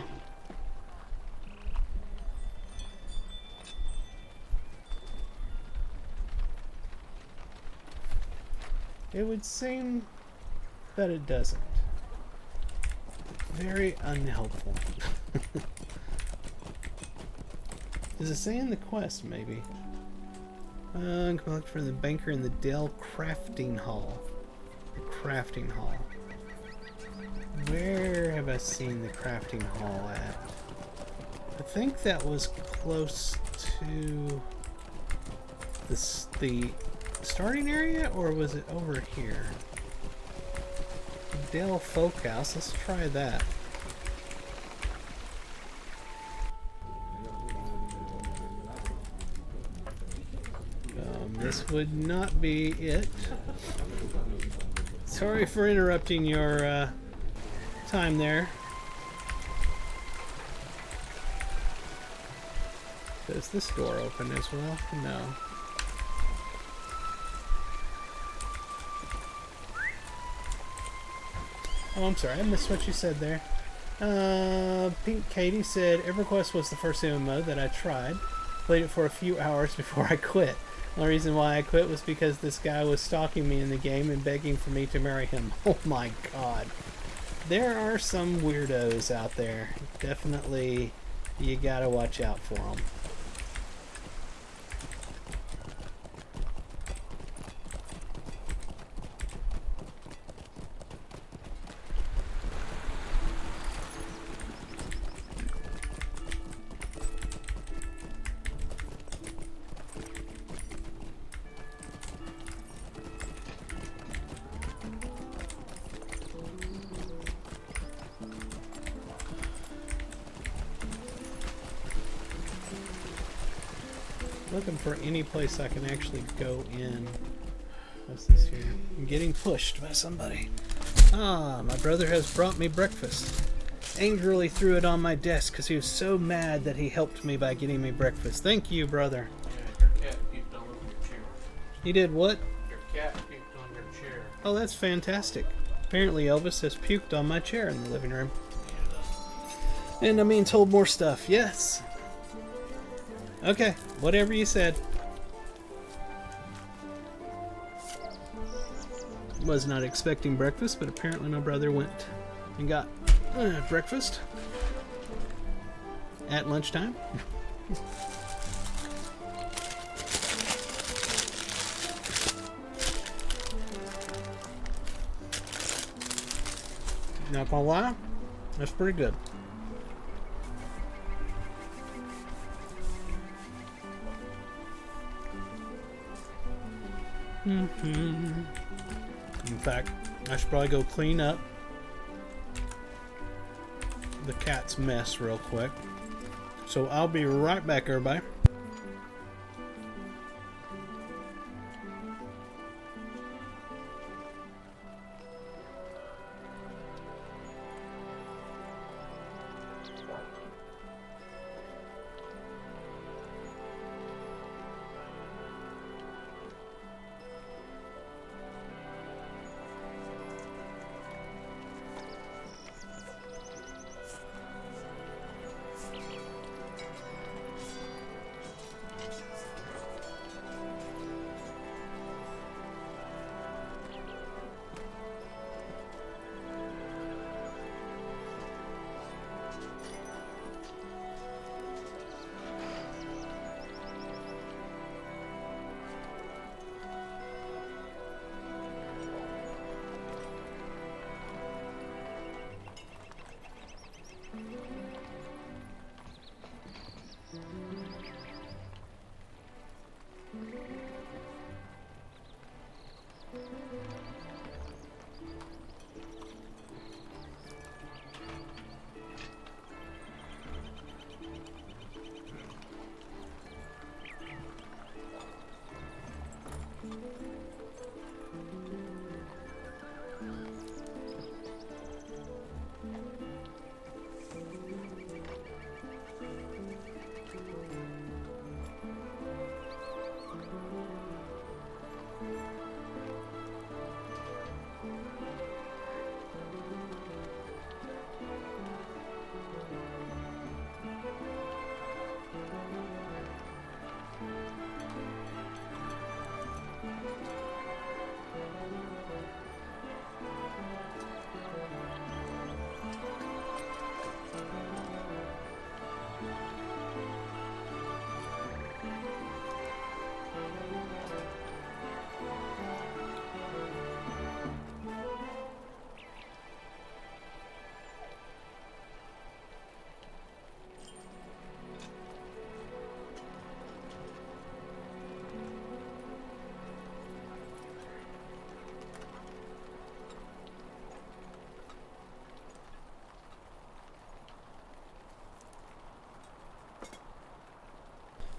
It would seem that it doesn't. Very unhelpful. Does it say in the quest, maybe? Collect from the banker in the Dell Crafting Hall. The Crafting Hall. Where have I seen the Crafting Hall at? I think that was close to the starting area, or was it over here? Dell Folk House. Let's try that. This would not be it. Sorry for interrupting your time there. Does this door open as well? No. Oh, I'm sorry. I missed what you said there. Pink Katie said, EverQuest was the first MMO that I tried. Played it for a few hours before I quit. The reason why I quit was because this guy was stalking me in the game and begging for me to marry him. Oh my god. There are some weirdos out there. Definitely, you gotta watch out for them. Looking for any place I can actually go in. What's this here? I'm getting pushed by somebody. Ah, my brother has brought me breakfast. Angrily threw it on my desk because he was so mad that he helped me by getting me breakfast. Thank you, brother. Yeah, your cat puked all over your chair. He did what? Your cat puked on your chair. Oh, that's fantastic. Apparently Elvis has puked on my chair in the living room. And I'm being told more stuff. Yes. Okay, whatever you said. Was not expecting breakfast, but apparently my brother went and got breakfast at lunchtime. Not gonna lie, that's pretty good. In fact, I should probably go clean up the cat's mess real quick. So I'll be right back, everybody.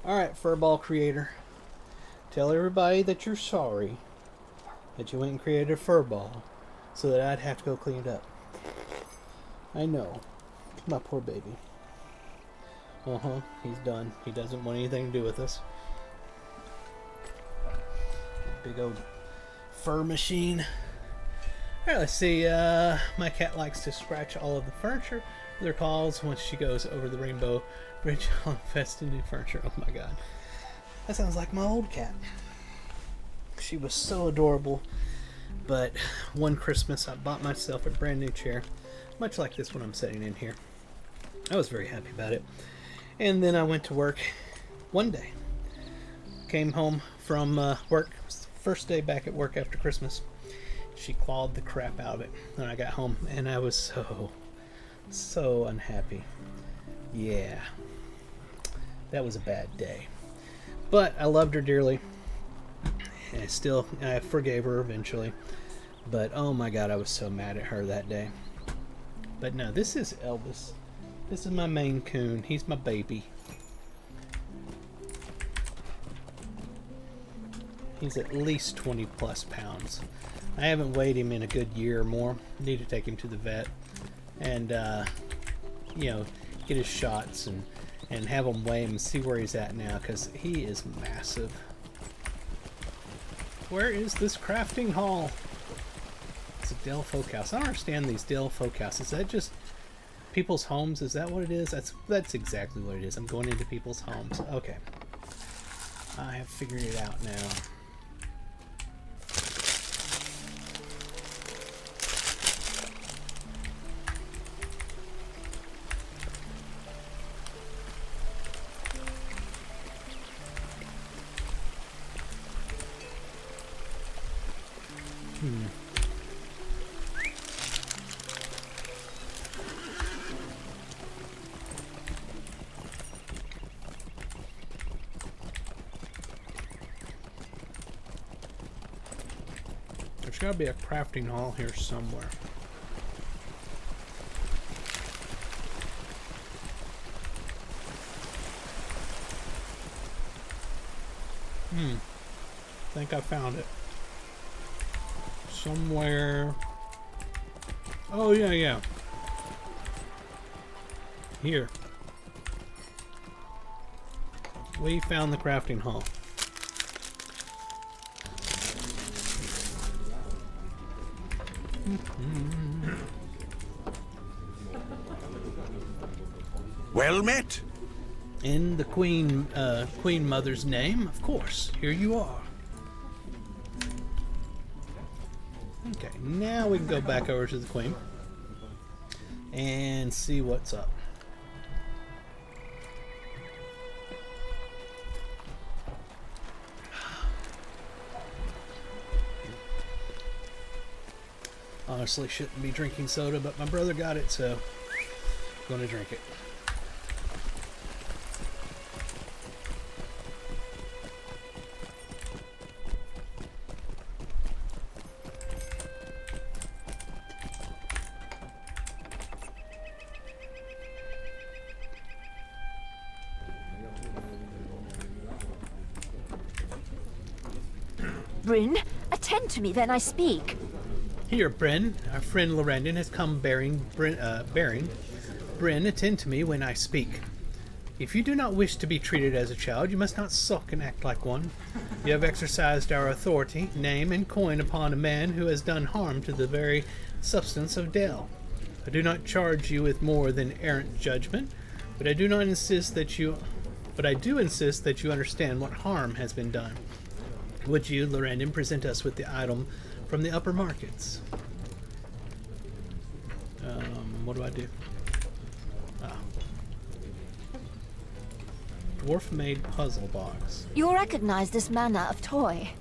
Alright, Furball creator. Tell everybody that you're sorry that you went and created a furball so that I'd have to go clean it up. I know. My poor baby. He's done. He doesn't want anything to do with us. Big old fur machine. Alright, let's see. My cat likes to scratch all of the furniture with her claws once she goes over the rainbow bridge on festive new furniture. Oh my god. That sounds like my old cat. She was so adorable. But one Christmas I bought myself a brand new chair, much like this one I'm sitting in here. I was very happy about it. And then I went to work one day. Came home from work, first day back at work after Christmas. She clawed the crap out of it when I got home, and I was so unhappy. Yeah, that was a bad day. But I loved her dearly. I forgave her eventually. But oh my god, I was so mad at her that day. But no, this is Elvis. This is my Maine Coon. He's my baby. He's at least 20 plus pounds. I haven't weighed him in a good year or more. Need to take him to the vet and get his shots and have him weigh him and see where he's at now, because he is massive. Where is this crafting hall? It's a Del Folk house. I don't understand these Del Folk houses. Is that just people's homes? Is that what it is? That's exactly what it is. I'm going into people's homes. Okay. I have figured it out now. There's got to be a crafting hall here somewhere. I think I found it. Somewhere. Oh, yeah. Here. We found the crafting hall. Well met. In the Queen Mother's name, of course. Here you are. Okay, now we can go back over to the Queen and see what's up. Honestly, shouldn't be drinking soda, but my brother got it, so I'm going to drink it. Bryn. Attend to me, then I speak. Here, Bryn. Our friend Lorandon has come bearing Bryn. Bryn, attend to me when I speak. If you do not wish to be treated as a child, you must not sulk and act like one. You have exercised our authority, name, and coin upon a man who has done harm to the very substance of Dell. I do not charge you with more than errant judgment, but I do insist that you understand what harm has been done. Would you, Lorandon, present us with the item from the upper markets? What do I do? Dwarf-made puzzle box. You'll recognize this manner of toy.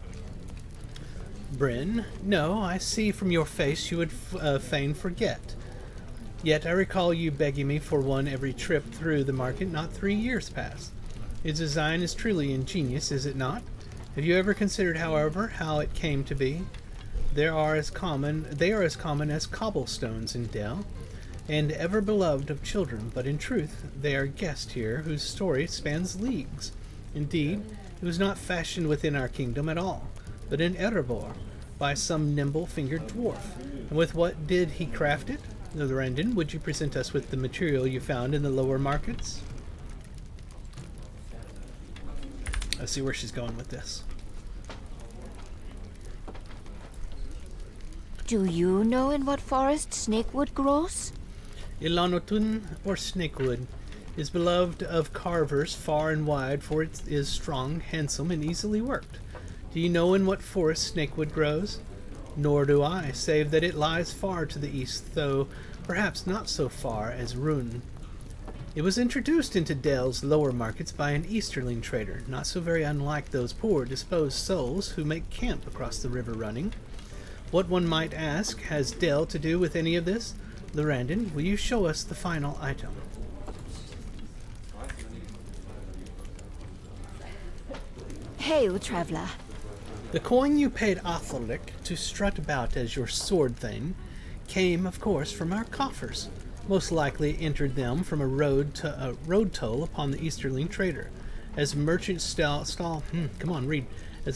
Bryn, no, I see from your face you would fain forget. Yet I recall you begging me for one every trip through the market not 3 years past. Its design is truly ingenious, is it not? Have you ever considered, however, how it came to be? They are as common as cobblestones in Dell, and ever beloved of children, but in truth they are guests here whose story spans leagues. Indeed, it was not fashioned within our kingdom at all, but in Erebor, by some nimble-fingered dwarf. And with what did he craft it? Lorandon, would you present us with the material you found in the lower markets? I see where she's going with this. Do you know in what forest snakewood grows? Ilanotun, or snakewood, is beloved of carvers far and wide, for it is strong, handsome, and easily worked. Do you know in what forest snakewood grows? Nor do I, save that it lies far to the east, though perhaps not so far as Rune. It was introduced into Dell's lower markets by an Easterling trader, not so very unlike those poor disposed souls who make camp across the river running. What, one might ask, has Dell to do with any of this? Lorandon, will you show us the final item? Hail, traveler. The coin you paid Athalic to strut about as your sword thane came, of course, from our coffers. Most likely entered them from a road toll upon the Easterling trader, as merchant as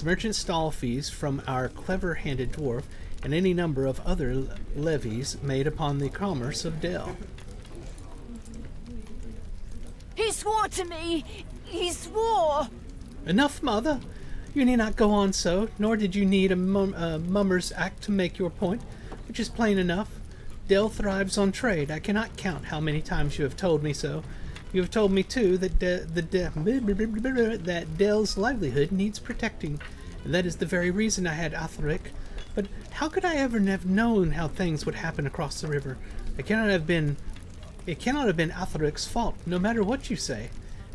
merchant stall fees from our clever-handed dwarf, and any number of other levies made upon the commerce of Dell. He swore to me! He swore! Enough, mother! You need not go on so, nor did you need a mummer's act to make your point, which is plain enough. Dell thrives on trade. I cannot count how many times you have told me so. You have told me, too, that that Dell's livelihood needs protecting, and that is the very reason I had Atharic. But how could I ever have known how things would happen across the river? It cannot have been Atharic's fault, no matter what you say.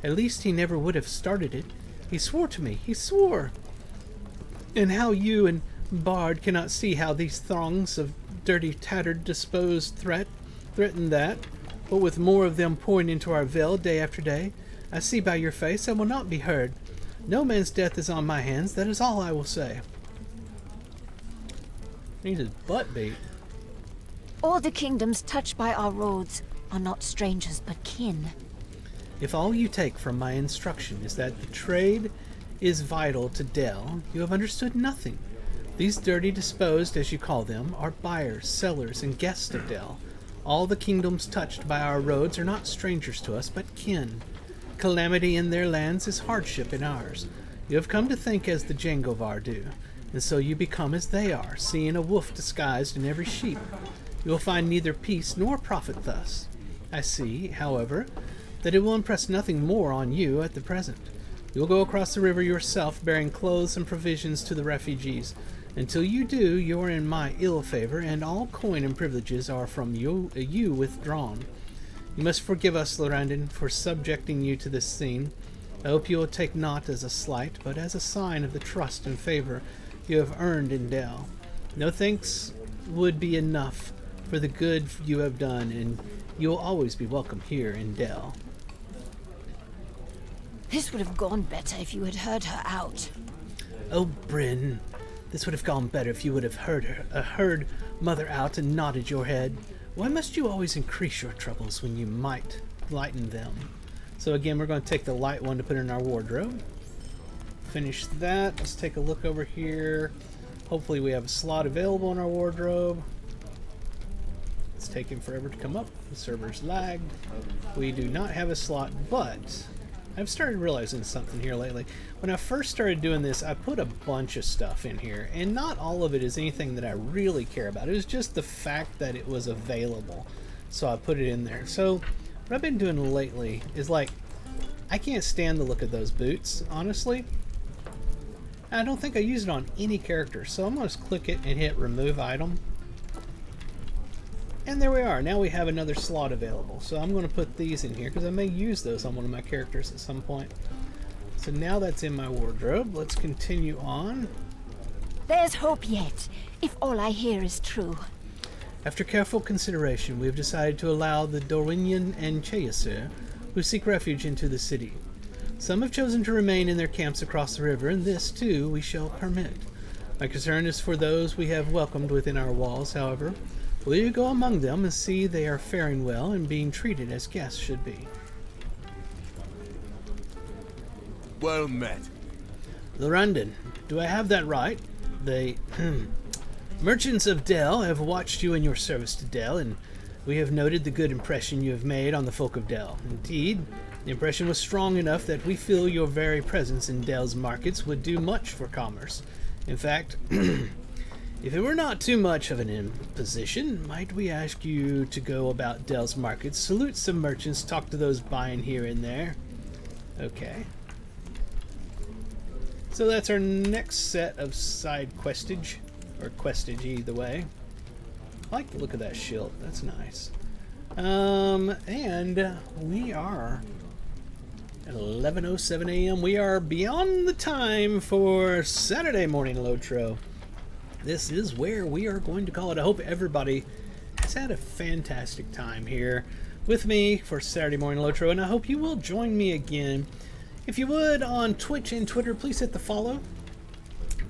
At least he never would have started it. He swore to me. He swore. And how you and Bard cannot see how these throngs of dirty, tattered, disposed threaten that, but with more of them pouring into our vale day after day, I see by your face I will not be heard. No man's death is on my hands, that is all I will say. Needs his butt beat. All the kingdoms touched by our roads are not strangers but kin. If all you take from my instruction is that the trade is vital to Dell, you have understood nothing. These dirty disposed, as you call them, are buyers, sellers, and guests of Dell. All the kingdoms touched by our roads are not strangers to us, but kin. Calamity in their lands is hardship in ours. You have come to think as the Jangovar do, and so you become as they are, seeing a wolf disguised in every sheep. You will find neither peace nor profit thus. I see, however, that it will impress nothing more on you at the present. You will go across the river yourself, bearing clothes and provisions to the refugees. Until you do, you are in my ill favor, and all coin and privileges are from you withdrawn. You must forgive us, Lorandon, for subjecting you to this scene. I hope you will take not as a slight, but as a sign of the trust and favor you have earned in Dell. No thanks would be enough for the good you have done, and you will always be welcome here in Dell. This would have gone better if you had heard her out. Oh, Bryn, this would have gone better if you would have heard Mother out and nodded your head. Why must you always increase your troubles when you might lighten them? So again, we're going to take the light one to put in our wardrobe. Finish that. Let's take a look over here. Hopefully we have a slot available in our wardrobe. It's taking forever to come up. The server's lagged. We do not have a slot, but I've started realizing something here lately. When I first started doing this, I put a bunch of stuff in here, and not all of it is anything that I really care about. It was just the fact that it was available, so I put it in there. So what I've been doing lately is, like, I can't stand the look of those boots, honestly. I don't think I use it on any character, so I'm going to click it and hit remove item. And there we are. Now we have another slot available. So I'm going to put these in here because I may use those on one of my characters at some point. So now that's in my wardrobe. Let's continue on. There's hope yet, if all I hear is true. After careful consideration, we have decided to allow the Dorwinian and Chayasir who seek refuge into the city. Some have chosen to remain in their camps across the river, and this, too, we shall permit. My concern is for those we have welcomed within our walls, however. Will you go among them and see they are faring well and being treated as guests should be? Well met. Lorandon, do I have that right? The merchants of Del have watched you in your service to Del, and we have noted the good impression you have made on the folk of Del. Indeed, the impression was strong enough that we feel your very presence in Del's markets would do much for commerce. In fact, if it were not too much of an imposition, might we ask you to go about Del's markets, salute some merchants, talk to those buying here and there? Okay. So that's our next set of side questage, or questage either way. I like the look of that shield. That's nice. And we are at 11:07 a.m. We are beyond the time for Saturday morning Lotro. This is where we are going to call it. I hope everybody has had a fantastic time here with me for Saturday morning Lotro, and I hope you will join me again. If you would, on Twitch and Twitter, please hit the follow,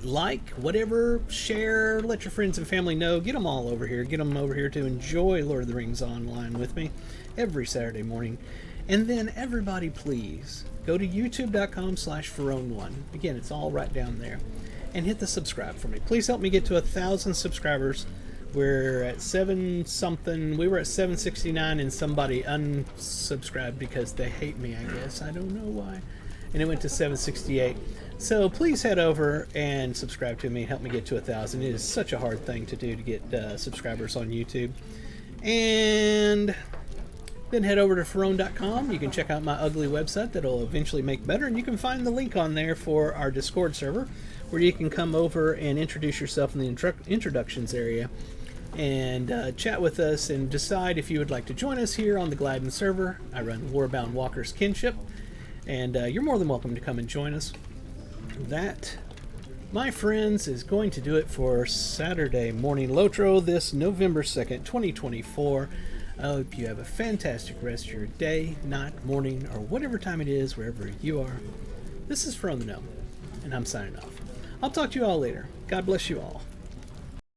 like, whatever, share, let your friends and family know. Get them all over here. Get them over here to enjoy Lord of the Rings Online with me every Saturday morning. And then everybody, please go to youtube.com/Ferone1. Again, it's all right down there. And hit the subscribe for me. Please help me get to 1,000 subscribers. We're at 7 something. We were at 769 and somebody unsubscribed because they hate me, I guess. I don't know why. And it went to 768. So please head over and subscribe to me. Help me get to 1,000. It is such a hard thing to do to get subscribers on YouTube. And then head over to Ferone.com. You can check out my ugly website that'll eventually make better. And you can find the link on there for our Discord server, where you can come over and introduce yourself in the introductions area and chat with us and decide if you would like to join us here on the Gladden server. I run Warbound Walker's Kinship, and you're more than welcome to come and join us. That, my friends, is going to do it for Saturday morning Lotro this November 2nd, 2024. I hope you have a fantastic rest of your day, night, morning, or whatever time it is, wherever you are. This is From the Gnome, and I'm signing off. I'll talk to you all later. God bless you all.